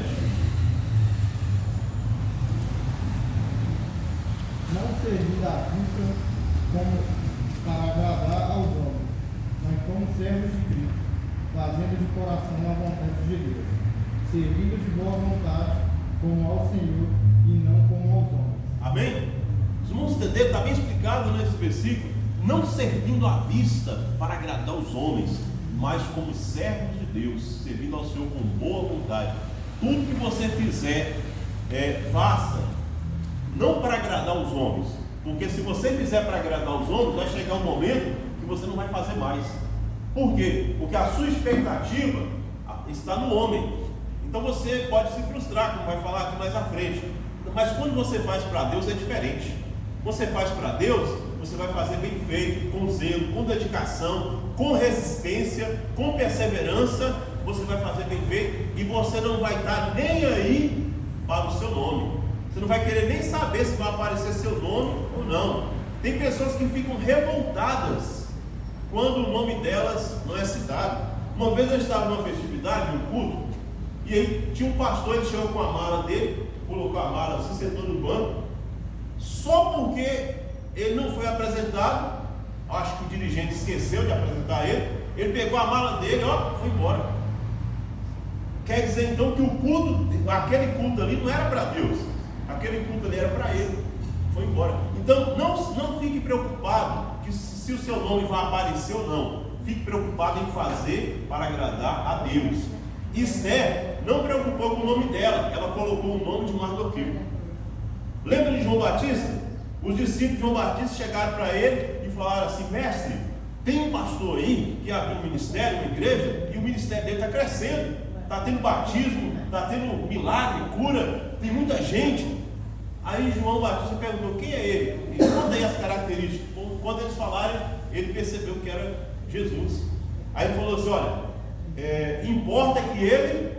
Não servindo à vista como para agradar aos homens, mas como servos de Cristo, fazendo de coração a vontade de Deus, servindo de boa vontade, como ao Senhor e não como aos homens. Amém? Os irmãos entenderam? Está bem explicado nesse versículo. Não servindo à vista para agradar os homens, mas como servos de Deus, servindo ao Senhor com boa vontade. Tudo que você fizer, faça não para agradar os homens, porque se você fizer para agradar os homens, vai chegar um momento que você não vai fazer mais. Por quê? Porque a sua expectativa está no homem. Então você pode se frustrar, como vai falar aqui mais à frente. Mas quando você faz para Deus é diferente. Você faz para Deus, você vai fazer bem feito, com zelo, com dedicação, com resistência, com perseverança. Você vai fazer bem feito e você não vai estar nem aí para o seu nome. Você não vai querer nem saber se vai aparecer seu nome ou não. Tem pessoas que ficam revoltadas quando o nome delas não é citado. Uma vez eu estava numa festividade, num culto, e aí tinha um pastor, ele chegou com a mala dele, colocou a mala, se sentou no banco, só porque ele não foi apresentado. Acho que o dirigente esqueceu de apresentar ele pegou a mala dele, foi embora. Quer dizer então que o culto, aquele culto ali não era para Deus, aquele culto ali era para ele, foi embora. Então não fique preocupado que se o seu nome vai aparecer ou não. Fique preocupado em fazer para agradar a Deus. Esther não preocupou com o nome dela, ela colocou o nome de Mardoqueu. Lembra de João Batista? Os discípulos de João Batista chegaram para ele e falaram assim: mestre, tem um pastor aí que abriu um ministério, uma igreja, e o ministério dele está crescendo, está tendo batismo, está tendo milagre, cura, tem muita gente. Aí João Batista perguntou: quem é ele? E conta aí as características. Quando eles falaram, ele percebeu que era Jesus. Aí ele falou assim: olha, importa que ele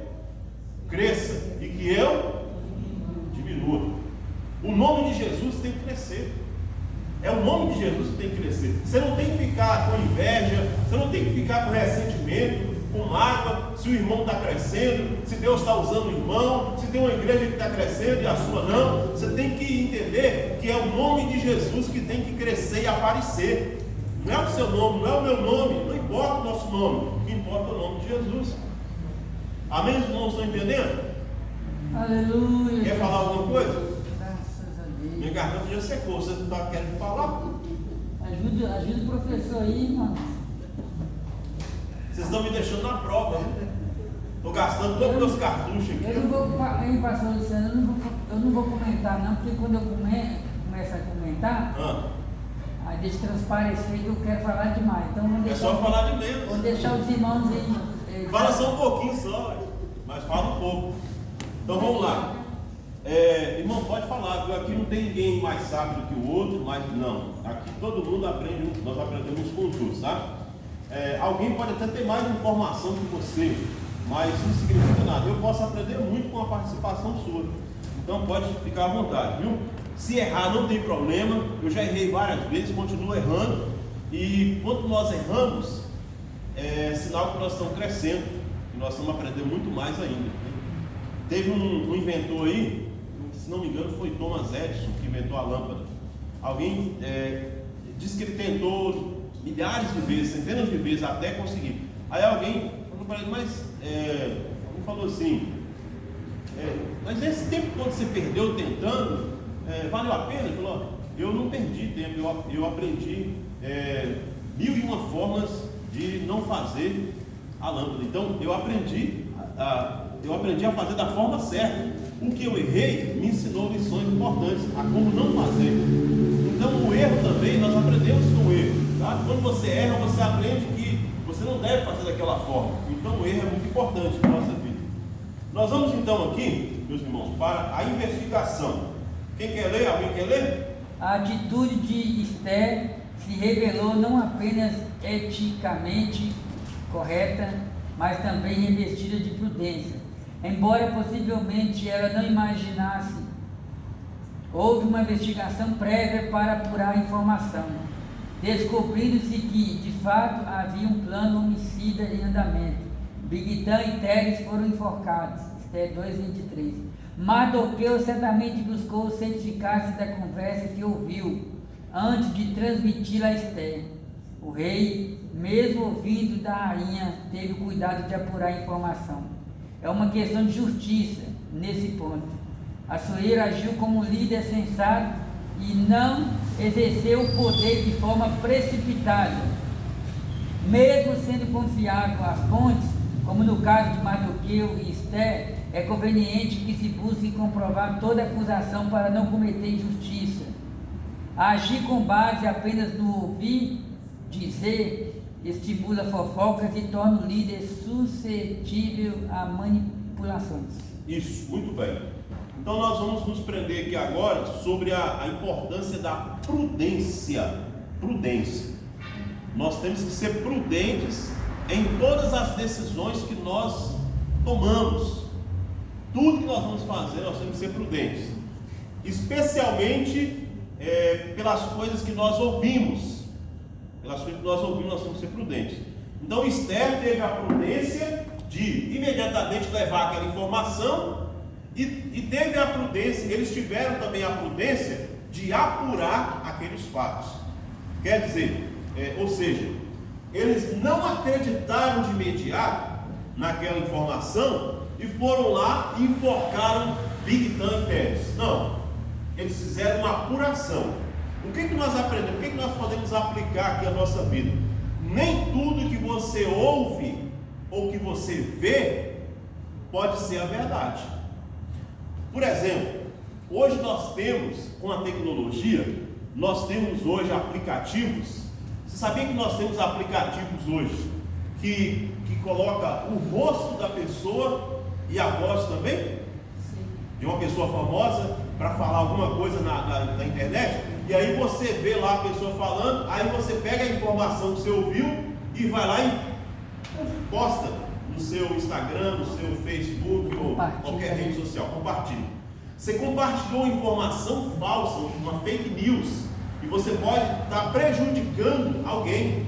cresça e que eu diminua. O nome de Jesus tem que crescer. É o nome de Jesus que tem que crescer. Você não tem que ficar com inveja, você não tem que ficar com ressentimento, com mágoa, se o irmão está crescendo, se Deus está usando o irmão, se tem uma igreja que está crescendo e a sua não. Você tem que entender que é o nome de Jesus que tem que crescer e aparecer. Não é o seu nome, não é o meu nome, não importa o nosso nome, o que importa é o nome de Jesus. Amém, os irmãos estão entendendo? Aleluia. Quer falar alguma coisa? Graças a Deus. Minha garganta já secou, você não está querendo falar? Ajuda o professor aí, irmão. Vocês estão me deixando na prova. Estou gastando todos os meus cartuchos aqui. Eu não vou, hein, pastor Luciano, eu não vou comentar não, porque quando eu começo a comentar, aí deixa transparecer que eu quero falar demais. Então vou deixar, só falar de menos. Vou deixar os irmãos aí. Fala só um pouquinho só, mas fala um pouco. Então vamos lá. Irmão, pode falar, viu? Aqui não tem ninguém mais sábio do que o outro, mas não. Aqui todo mundo aprende, nós aprendemos com todos, tá? Alguém pode até ter mais informação que você, mas isso não significa nada. Eu posso aprender muito com a participação sua. Então pode ficar à vontade, viu? Se errar não tem problema. Eu já errei várias vezes, continuo errando. E quando nós erramos, é sinal que nós estamos crescendo e nós estamos aprendendo muito mais ainda. Teve um inventor aí, se não me engano foi Thomas Edison que inventou a lâmpada. Alguém disse que ele tentou milhares de vezes, centenas de vezes até conseguir. Aí alguém falou para ele, ele falou assim, mas esse tempo todo você perdeu tentando, valeu a pena? Ele falou: eu não perdi tempo, eu aprendi 1001 formas de não fazer a lâmpada. Então eu aprendi a fazer da forma certa. O que eu errei me ensinou lições importantes a como não fazer. Então o erro também, nós aprendemos com o erro, tá? Quando você erra, você aprende que você não deve fazer daquela forma. Então o erro é muito importante na nossa vida. Nós vamos então aqui, meus irmãos, para a investigação. Quem quer ler? Alguém quer ler? A atitude de Esther se revelou não apenas eticamente correta, mas também revestida de prudência. Embora possivelmente ela não imaginasse, houve uma investigação prévia para apurar a informação, descobrindo-se que, de fato, havia um plano homicida em andamento. Bigtã e Teres foram enforcados. Esther 2:23. Mardoqueu certamente buscou certificar-se da conversa que ouviu, antes de transmiti-la a Esther. O rei, mesmo ouvindo da rainha, teve o cuidado de apurar a informação. É uma questão de justiça nesse ponto. Assuero agiu como líder sensato e não exerceu o poder de forma precipitada. Mesmo sendo confiável às fontes, como no caso de Mardoqueu e Esther, é conveniente que se busque comprovar toda acusação para não cometer injustiça. Agir com base apenas no ouvir dizer estimula fofocas e torna o líder suscetível a manipulações. Isso, muito bem. Então nós vamos nos prender aqui agora sobre a importância da prudência. Prudência. Nós temos que ser prudentes em todas as decisões que nós tomamos. Tudo que nós vamos fazer, nós temos que ser prudentes. Especialmente pelas coisas que nós ouvimos. Pelas coisas que nós ouvimos, nós temos que ser prudentes. Então Esther teve a prudência de imediatamente levar aquela informação e teve a prudência, eles tiveram também a prudência de apurar aqueles fatos. Quer dizer, ou seja, eles não acreditaram de imediato naquela informação e foram lá e enforcaram Bigtan e Pérez. Não, eles fizeram uma apuração. O que nós aprendemos? O que nós podemos aplicar aqui à nossa vida? Nem tudo que você ouve ou que você vê pode ser a verdade. Por exemplo, hoje nós temos, com a tecnologia, nós temos hoje aplicativos. Você sabia que nós temos aplicativos hoje que coloca o rosto da pessoa e a voz também? Sim. De uma pessoa famosa para falar alguma coisa na internet? E aí você vê lá a pessoa falando, aí você pega a informação que você ouviu e vai lá e posta no seu Instagram, no seu Facebook ou qualquer rede social, compartilha. Você compartilhou informação falsa, uma fake news, e você pode estar prejudicando alguém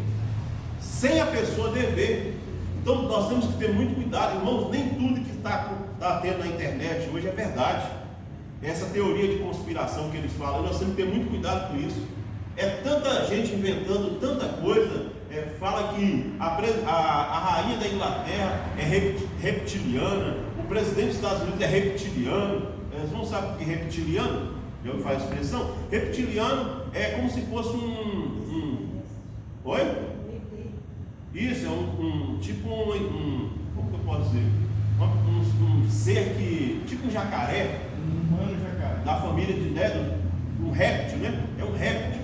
sem a pessoa dever. Então nós temos que ter muito cuidado, irmãos. Nem tudo que está tendo na internet hoje é verdade. Essa teoria de conspiração que eles falam, nós temos que ter muito cuidado com isso. É tanta gente inventando tanta coisa. Fala que a rainha da Inglaterra é reptiliana, o presidente dos Estados Unidos é reptiliano. Eles não sabem o que é reptiliano? Já ouviu falar a expressão? Reptiliano é como se fosse Oi? Isso, é tipo como que eu posso dizer? Um ser que, tipo um jacaré, da família um réptil, né? É um réptil.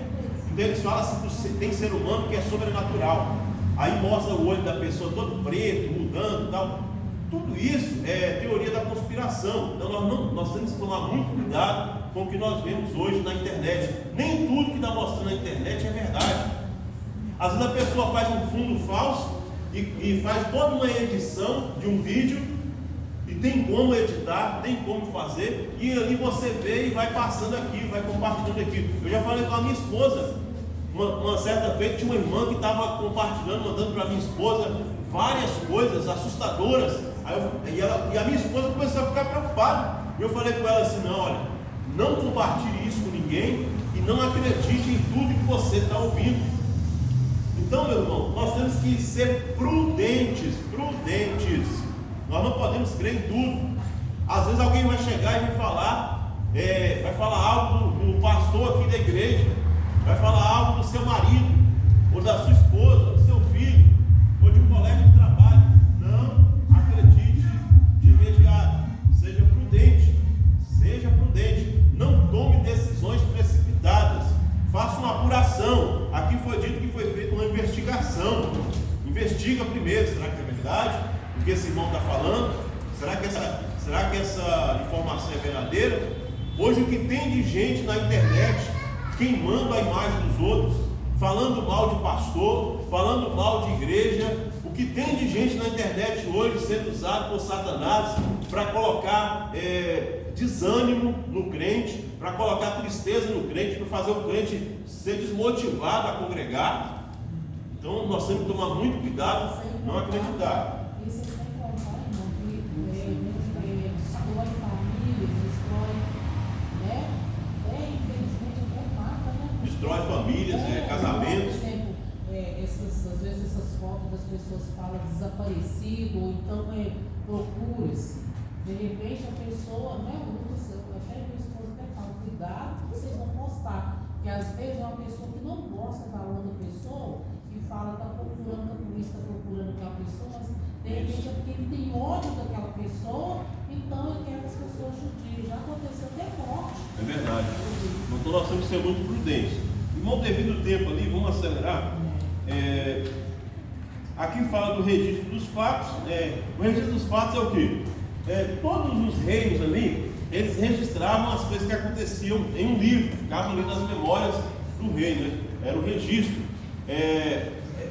Então eles falam assim que tem ser humano que é sobrenatural. Aí mostra o olho da pessoa todo preto, mudando e tal. Tudo isso é teoria da conspiração. Então nós temos que tomar muito cuidado com o que nós vemos hoje na internet. Nem tudo que está mostrando na internet é verdade. Às vezes a pessoa faz um fundo falso e faz toda uma edição de um vídeo, e tem como editar, tem como fazer, e ali você vê e vai passando aqui, vai compartilhando aqui. Eu já falei com a minha esposa, uma certa feita, tinha uma irmã que estava compartilhando, mandando para a minha esposa várias coisas assustadoras. E a minha esposa começou a ficar preocupada. E eu falei com ela assim: não, olha, não compartilhe isso com ninguém e não acredite em tudo que você está ouvindo. Então, meu irmão, nós temos que ser prudentes. Nós não podemos crer em tudo. Às vezes alguém vai chegar e vai falar algo do pastor aqui da igreja, vai falar algo do seu marido, ou da sua esposa, do seu filho, ou de um colega de trabalho. Não acredite de imediato. Seja prudente. Não tome decisões precipitadas. Faça uma apuração. Aqui foi dito que foi feita uma investigação. Investiga primeiro, será que é verdade o que esse irmão está falando? Será que essa informação é verdadeira? Hoje o que tem de gente na internet queimando a imagem dos outros, falando mal de pastor, falando mal de igreja. O que tem de gente na internet hoje sendo usado por Satanás para colocar desânimo no crente, para colocar tristeza no crente, para fazer o crente ser desmotivado a congregar. Então nós temos que tomar muito cuidado, não acreditar. Isso é sem contar, irmão, que destrói famílias, destrói, né? Infelizmente até mata, né? Destrói famílias, casamentos. Por exemplo, às vezes essas fotos das pessoas falam desaparecido, ou então procura-se. De repente a pessoa, né? Até minha esposa até fala, cuidado que vocês vão postar. Porque às vezes é uma pessoa que não gosta da outra pessoa e fala, está procurando, a polícia está procurando aquela pessoa, mas de repente é porque ele tem ódio daquela pessoa, então ele quer que as pessoas judiem. Já aconteceu até morte. É verdade. Então nós temos que ser muito prudentes. Irmão, devido tempo ali, vamos acelerar. Aqui fala do registro dos fatos. O registro dos fatos é o quê? Todos os reinos ali, eles registravam as coisas que aconteciam em um livro, ficavam ali nas memórias do rei, né? Era o registro,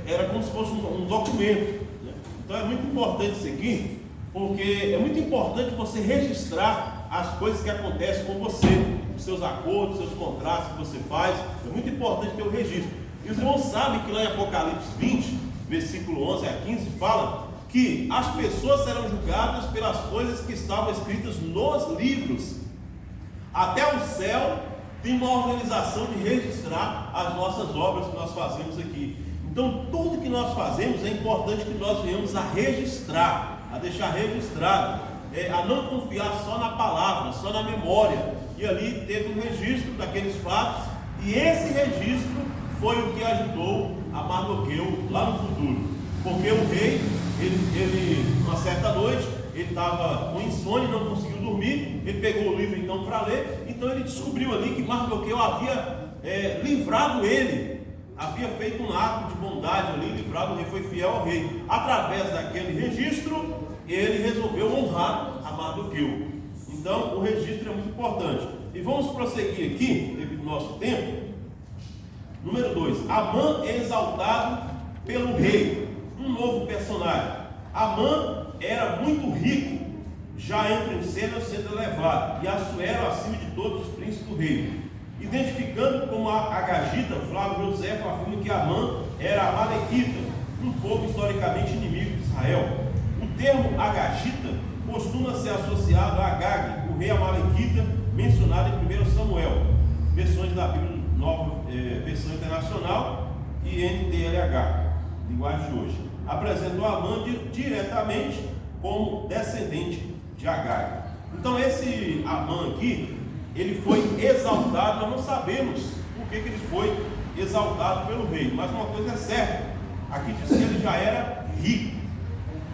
era como se fosse um documento, né? Então é muito importante isso aqui, porque é muito importante você registrar as coisas que acontecem com você, os seus acordos, os seus contratos que você faz. É muito importante ter o registro. E os irmãos sabem que lá em Apocalipse 20, versículo 11 a 15, fala que as pessoas serão julgadas pelas coisas que estavam escritas nos livros. Até o céu tem uma organização de registrar as nossas obras que nós fazemos aqui. Então tudo que nós fazemos é importante que nós venhamos a registrar, a deixar registrado, a não confiar só na palavra, só na memória. E ali teve um registro daqueles fatos, e esse registro foi o que ajudou a Mardoqueu lá no futuro, porque o rei, ele uma certa noite, ele estava com insônia, não conseguiu dormir, ele pegou o livro então para ler, então ele descobriu ali que Mardoqueu havia livrado ele, havia feito um ato de bondade ali, livrado o rei, foi fiel ao rei. Através daquele registro, ele resolveu honrar a Mardoqueu. Então o registro é muito importante. E vamos prosseguir aqui, devido ao nosso tempo. Número 2, Amã é exaltado pelo rei. Um novo personagem. Amã era muito rico, já entra em cena sendo elevado, e Assuero acima de todos os príncipes do reino. Identificando como a Agagita, Flávio José afirma que Amã era amalequita, um povo historicamente inimigo de Israel. O termo Agagita costuma ser associado a Agag, o rei amalequita, mencionado em 1 Samuel, versões da Bíblia Nova, versão internacional, e NTLH, linguagem de hoje. Apresentou Amã diretamente como descendente de Agag. Então esse Amã aqui, ele foi exaltado. Nós não sabemos por que ele foi exaltado pelo rei, mas uma coisa é certa, aqui diz que ele já era rico.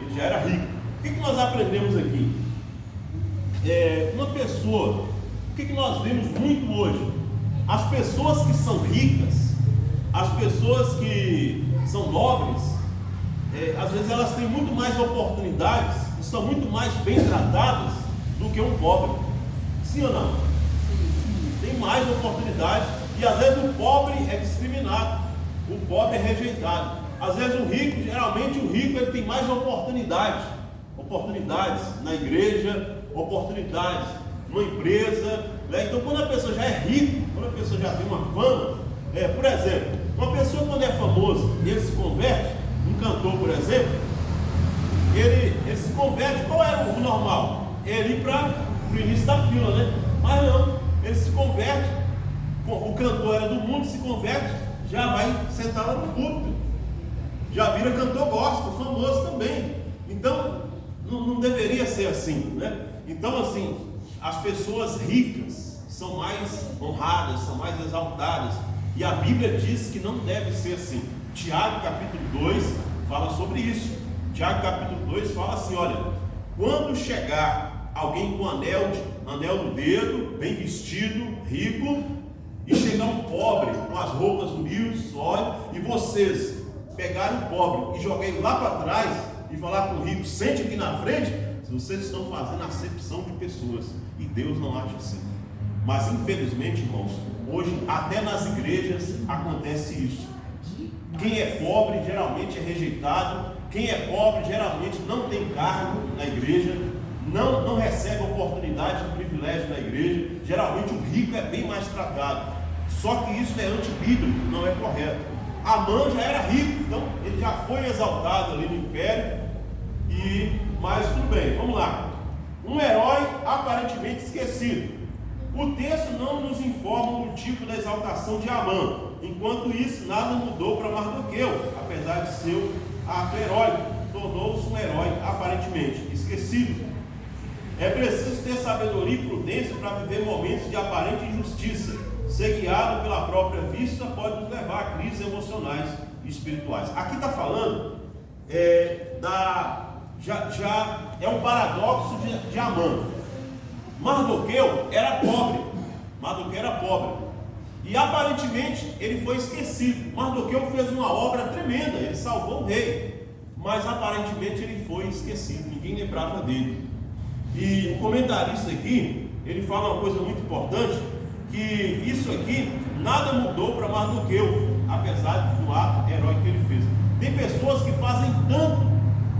Ele já era rico. O que nós aprendemos aqui? Uma pessoa, o que nós vemos muito hoje? As pessoas que são ricas, as pessoas que são nobres, às vezes elas têm muito mais oportunidades e são muito mais bem tratadas do que um pobre. Sim ou não? Tem mais oportunidades, e às vezes o pobre é discriminado, o pobre é rejeitado. Às vezes o rico, geralmente o rico, ele tem mais oportunidades na igreja, oportunidades numa empresa, né? Então quando a pessoa já é rica, quando a pessoa já tem uma fama, por exemplo, uma pessoa quando é famoso e ele se converte, um cantor por exemplo, ele se converte. Qual era o normal? Ele ir para o início da fila, né? Mas não, ele se converte, o cantor era do mundo, se converte, já vai sentar lá no púlpito, já vira cantor gospel, famoso também. Então não deveria ser assim, né? Então assim, as pessoas ricas são mais honradas, são mais exaltadas, e a Bíblia diz que não deve ser assim. Tiago capítulo 2 fala sobre isso. Tiago capítulo 2 fala assim: olha, quando chegar alguém com anel no dedo, bem vestido, rico, e chegar um pobre com as roupas humildes, olha, e vocês pegarem o pobre e jogarem lá para trás e falar com o rico, sente aqui na frente, vocês estão fazendo acepção de pessoas, e Deus não acha assim. Mas infelizmente, irmãos, hoje até nas igrejas acontece isso. Quem é pobre geralmente é rejeitado, quem é pobre geralmente não tem cargo na igreja, não recebe oportunidade e privilégio na igreja. Geralmente o rico é bem mais tratado. Só que isso é antibíblico, não é correto. Amã já era rico, então ele já foi exaltado ali no império, mas tudo bem, vamos lá. Um herói aparentemente esquecido. O texto não nos informa o motivo da exaltação de Amã. Enquanto isso, nada mudou para Mardoqueu, apesar de ser um ato heróico, tornou-se um herói aparentemente esquecido. É preciso ter sabedoria e prudência para viver momentos de aparente injustiça. Ser guiado pela própria vista pode nos levar a crises emocionais e espirituais. Aqui está falando já é um paradoxo de Amã. Mardoqueu era pobre. E aparentemente ele foi esquecido. Mardoqueu fez uma obra tremenda, ele salvou o rei, mas aparentemente ele foi esquecido, ninguém lembrava dele. E o comentarista aqui, ele fala uma coisa muito importante, que isso aqui nada mudou para Mardoqueu, apesar do ato heróico que ele fez. Tem pessoas que fazem tanto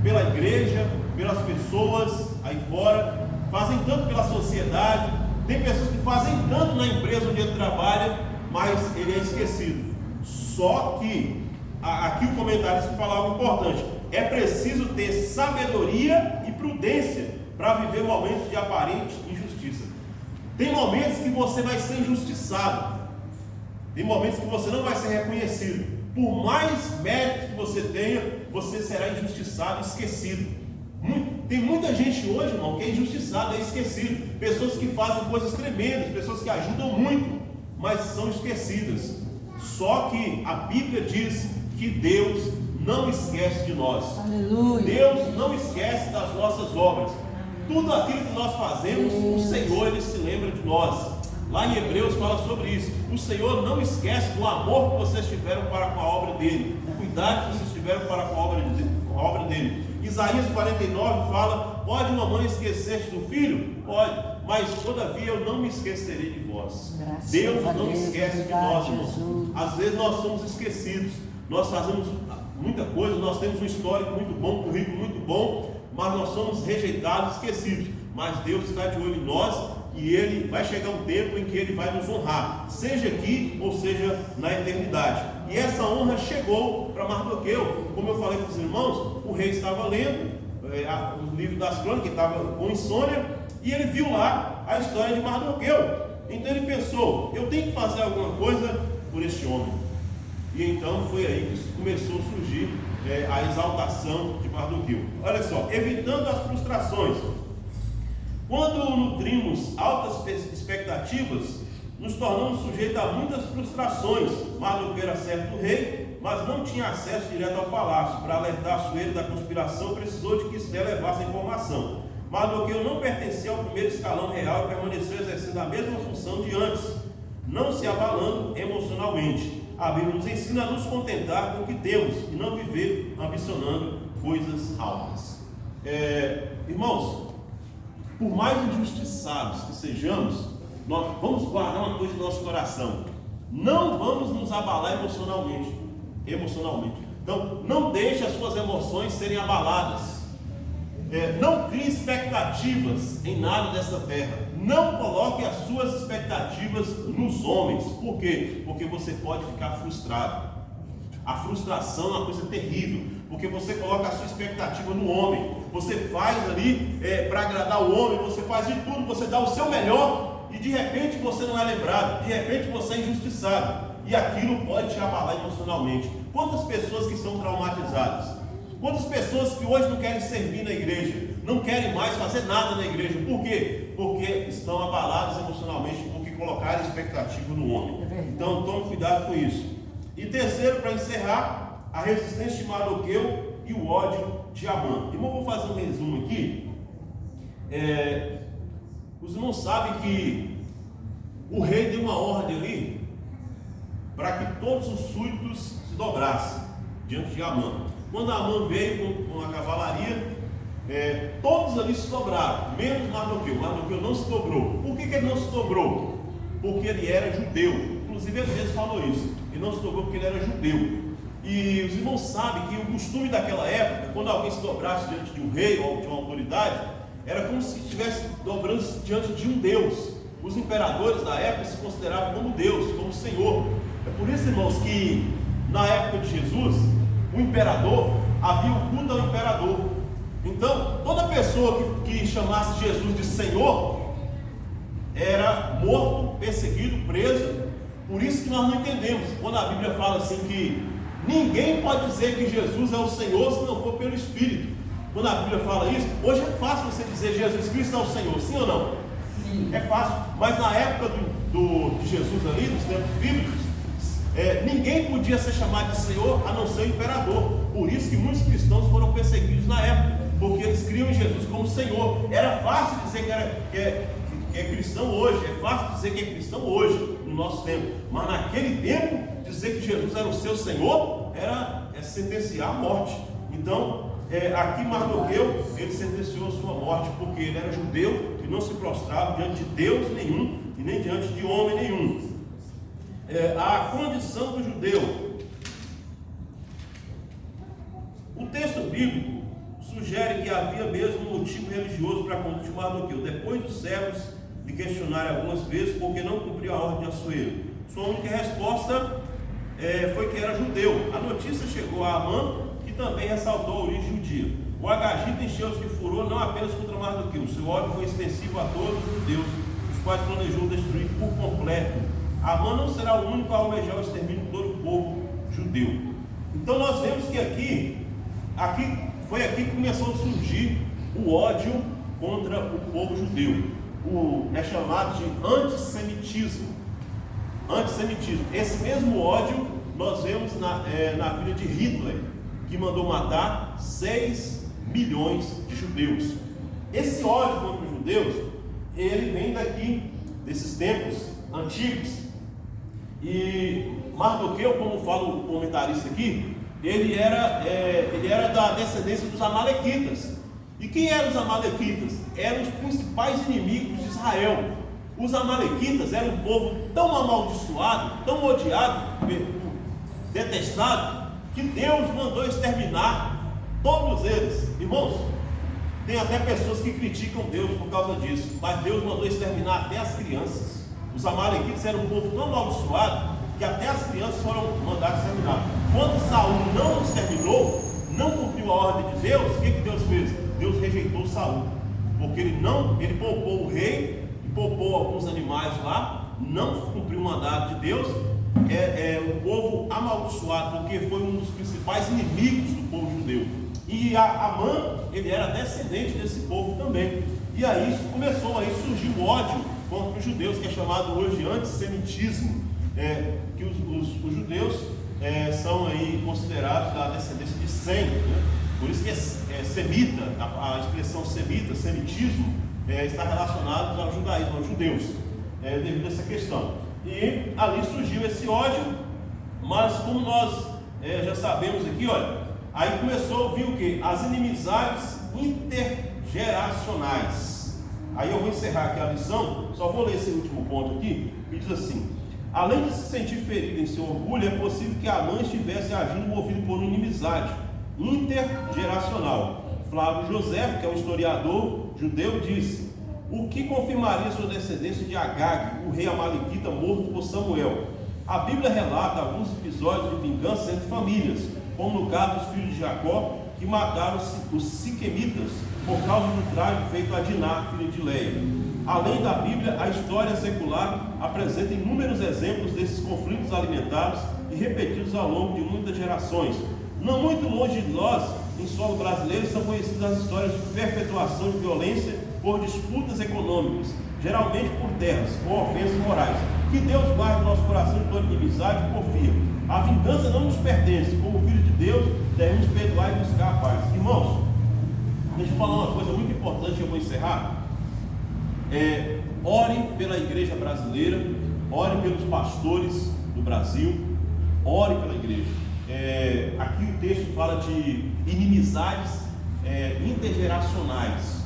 pela igreja, pelas pessoas aí fora, fazem tanto pela sociedade, tem pessoas que fazem tanto na empresa onde ele trabalha, mas ele é esquecido. Só que, aqui o comentarista fala algo importante: é preciso ter sabedoria e prudência para viver momentos de aparente injustiça. Tem momentos que você vai ser injustiçado, tem momentos que você não vai ser reconhecido. Por mais méritos que você tenha, você será injustiçado, esquecido. Tem muita gente hoje, irmão, que é injustiçada, é esquecido. Pessoas que fazem coisas tremendas, pessoas que ajudam muito, mas são esquecidas. Só que a Bíblia diz que Deus não esquece de nós. Aleluia. Deus não esquece das nossas obras. Tudo aquilo que nós fazemos, o Senhor, Ele se lembra de nós. Lá em Hebreus fala sobre isso. O Senhor não esquece do amor que vocês tiveram para com a obra dele, o cuidado que vocês tiveram para com a obra dele. Isaías 49 fala: pode uma mãe esquecer-se do filho? Pode, mas todavia eu não me esquecerei de vós. Deus não esquece de nós, irmãos. Às vezes nós somos esquecidos, nós fazemos muita coisa, nós temos um histórico muito bom, um currículo muito bom, mas nós somos rejeitados, esquecidos. Mas Deus está de olho em nós, e Ele vai chegar um tempo em que Ele vai nos honrar, seja aqui ou seja na eternidade. E essa honra chegou para Mardoqueu. Como eu falei para os irmãos, o rei estava lendo o livro das crônicas, estava com insônia, e ele viu lá a história de Mardoqueu. Então ele pensou: eu tenho que fazer alguma coisa por este homem. E então foi aí que começou a surgir a exaltação de Mardoqueu. Olha só, evitando as frustrações. Quando nutrimos altas expectativas, nos tornamos sujeitos a muitas frustrações. Mardoqueu era servo do rei, mas não tinha acesso direto ao palácio. Para alertar Assuero da conspiração, precisou de que Esté levasse a informação. Mardoqueu não pertencia ao primeiro escalão real e permaneceu exercendo a mesma função de antes, não se abalando emocionalmente. A Bíblia nos ensina a nos contentar com o que temos e não viver ambicionando coisas altas. Irmãos, por mais injustiçados que sejamos, nós vamos guardar uma coisa no nosso coração: não vamos nos abalar emocionalmente. Então, não deixe as suas emoções serem abaladas. Não crie expectativas em nada dessa terra. Não coloque as suas expectativas nos homens. Por quê? Porque você pode ficar frustrado. A frustração é uma coisa terrível, porque você coloca a sua expectativa no homem. Você faz ali para agradar o homem, você faz de tudo, você dá o seu melhor, e de repente você não é lembrado, de repente você é injustiçado, e aquilo pode te abalar emocionalmente. Quantas pessoas que são traumatizadas? Quantas pessoas que hoje não querem servir na igreja, não querem mais fazer nada na igreja? Por quê? Porque estão abaladas emocionalmente, porque colocaram expectativa no homem. Então tome cuidado com isso. E terceiro, para encerrar, a resistência de Mardoqueu e o ódio de Amã. Irmão, vou fazer um resumo aqui. Os irmãos sabem que o rei deu uma ordem ali para que todos os súditos se dobrassem diante de Amã. Quando Amã veio com a cavalaria, todos ali se dobraram, menos Mardoqueu. Mardoqueu não se dobrou. Por que ele não se dobrou? Porque ele era judeu. Inclusive ele mesmo falou isso. Ele não se dobrou porque ele era judeu. E os irmãos sabem que o costume daquela época, quando alguém se dobrasse diante de um rei ou de uma autoridade, era como se estivesse dobrando diante de um Deus. Os imperadores da época se consideravam como Deus, como Senhor. É por isso, irmãos, que na época de Jesus, o imperador, havia o culto ao imperador. Então, toda pessoa que chamasse Jesus de Senhor era morto, perseguido, preso. Por isso que nós não entendemos quando a Bíblia fala assim que ninguém pode dizer que Jesus é o Senhor se não for pelo Espírito. Quando a Bíblia fala isso, hoje é fácil você dizer Jesus Cristo é o Senhor, sim ou não? Sim. É fácil, mas na época de Jesus ali, nos tempos bíblicos, ninguém podia ser chamado de Senhor a não ser o imperador. Por isso que muitos cristãos foram perseguidos na época, porque eles criam em Jesus como Senhor. Era fácil dizer que é cristão hoje, é fácil dizer que é cristão hoje, no nosso tempo, mas naquele tempo, dizer que Jesus era o seu Senhor era sentenciar a morte. Então, aqui Mardoqueu, ele sentenciou a sua morte, porque ele era judeu e não se prostrava diante de Deus nenhum e nem diante de homem nenhum. A condição do judeu. O texto bíblico sugere que havia mesmo um motivo religioso para a conduta de Mardoqueu, depois dos servos lhe questionarem algumas vezes porque não cumpriu a ordem de Assuero. Sua única resposta foi que era judeu. A notícia chegou a Amã, que também ressaltou a origem judia. O Agagita encheu-se de furor não apenas contra Mardoqueu, seu ódio foi extensivo a todos os judeus, os quais planejou destruir por completo. Amã não será o único a almejar o extermínio de todo o povo judeu. Então nós vemos que foi aqui que começou a surgir o ódio contra o povo judeu. É chamado de antissemitismo. Esse mesmo ódio nós vemos na vida de Hitler, que mandou matar 6 milhões de judeus. Esse ódio contra os judeus, ele vem desses tempos antigos. E Mardoqueu, como fala o comentarista aqui, ele era da descendência dos amalequitas. E quem eram os amalequitas? Eram os principais inimigos de Israel. Os amalequitas eram um povo tão amaldiçoado, tão odiado, detestado, que Deus mandou exterminar todos eles. Irmãos, tem até pessoas que criticam Deus por causa disso, mas Deus mandou exterminar até as crianças. Os amalequitas eram um povo tão amaldiçoado que até as crianças foram mandadas exterminar. Quando Saul não exterminou, não cumpriu a ordem de Deus, o que Deus fez? Deus rejeitou Saul, porque ele poupou o rei e poupou alguns animais lá, não cumpriu o mandato de Deus. O povo amaldiçoado, porque foi um dos principais inimigos do povo judeu. E Amã, ele era descendente desse povo também. E aí começou a surgir o ódio contra os judeus, que é chamado hoje de antissemitismo. Que os judeus são aí considerados da descendência de Sem, né? Por isso que é semita, a expressão semita, semitismo, está relacionado ao judaísmo, aos judeus, devido a essa questão. E ali surgiu esse ódio, mas como nós já sabemos aqui, olha, aí começou a vir o que? As inimizades intergeracionais. Aí eu vou encerrar aqui a lição, só vou ler esse último ponto aqui, que diz assim: além de se sentir ferido em seu orgulho, é possível que Amã estivesse agindo movido por uma inimizade intergeracional. Flávio José, que é um historiador judeu, disse: o que confirmaria sua descendência de Agag, o rei amalequita morto por Samuel. A Bíblia relata alguns episódios de vingança entre famílias, como no caso dos filhos de Jacó, que mataram os siquemitas por causa do traje feito a Diná, filha de Leia. Além da Bíblia, a história secular apresenta inúmeros exemplos desses conflitos alimentares e repetidos ao longo de muitas gerações. Não muito longe de nós, em solo brasileiro, são conhecidas as histórias de perpetuação de violência por disputas econômicas, geralmente por terras ou ofensas morais. Que Deus guarde nosso coração de toda inimizade e porfia. A vingança não nos pertence. Como filhos de Deus, devemos perdoar e buscar a paz. Irmãos, deixa eu falar uma coisa muito importante que eu vou encerrar. Ore pela igreja brasileira, ore pelos pastores do Brasil, ore pela igreja. Aqui o texto fala de inimizades intergeracionais,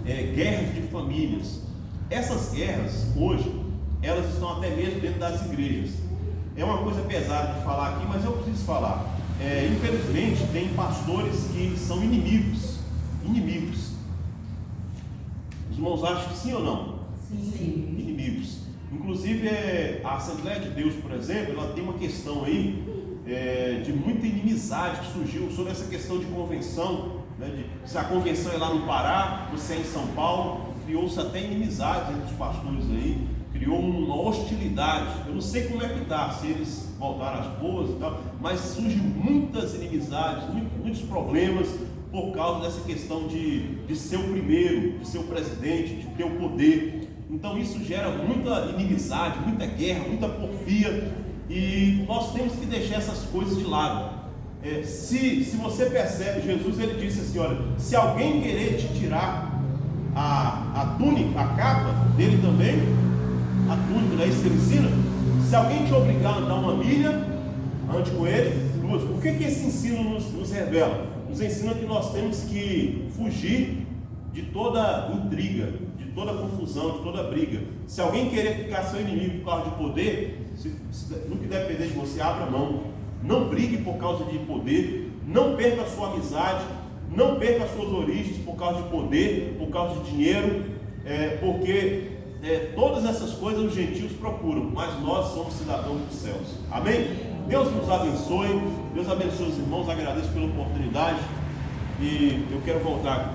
guerras de famílias. Essas guerras hoje, elas estão até mesmo dentro das igrejas. É uma coisa pesada de falar aqui, mas eu preciso falar. Infelizmente tem pastores que são inimigos. Os irmãos acham que sim ou não? Sim. Inimigos. Inclusive a Assembleia de Deus, por exemplo, ela tem uma questão aí de muita inimizade que surgiu sobre essa questão de convenção, né, se a convenção é lá no Pará, você é em São Paulo, criou-se até inimizades entre os pastores aí, criou uma hostilidade. Eu não sei como é que está, se eles voltaram às boas e tal, mas surgem muitas inimizades, muitos problemas por causa dessa questão de ser o primeiro, de ser o presidente, de ter o poder. Então isso gera muita inimizade, muita guerra, muita porfia, e nós temos que deixar essas coisas de lado. Se você percebe, Jesus ele disse assim: olha, se alguém querer te tirar a túnica, a capa dele também, a túnica, não é isso que ele ensina? Se alguém te obrigar a andar uma milha, ande com ele duas. O que esse ensino nos revela? nos ensina que nós temos que fugir de toda intriga, de toda confusão, de toda briga. Se alguém querer ficar seu inimigo por causa de poder, no que depender de você, abra mão. Não brigue por causa de poder, não perca a sua amizade, não perca as suas origens por causa de poder, por causa de dinheiro, porque todas essas coisas os gentios procuram, mas nós somos cidadãos dos céus. Amém? Deus nos abençoe, Deus abençoe os irmãos, agradeço pela oportunidade e eu quero voltar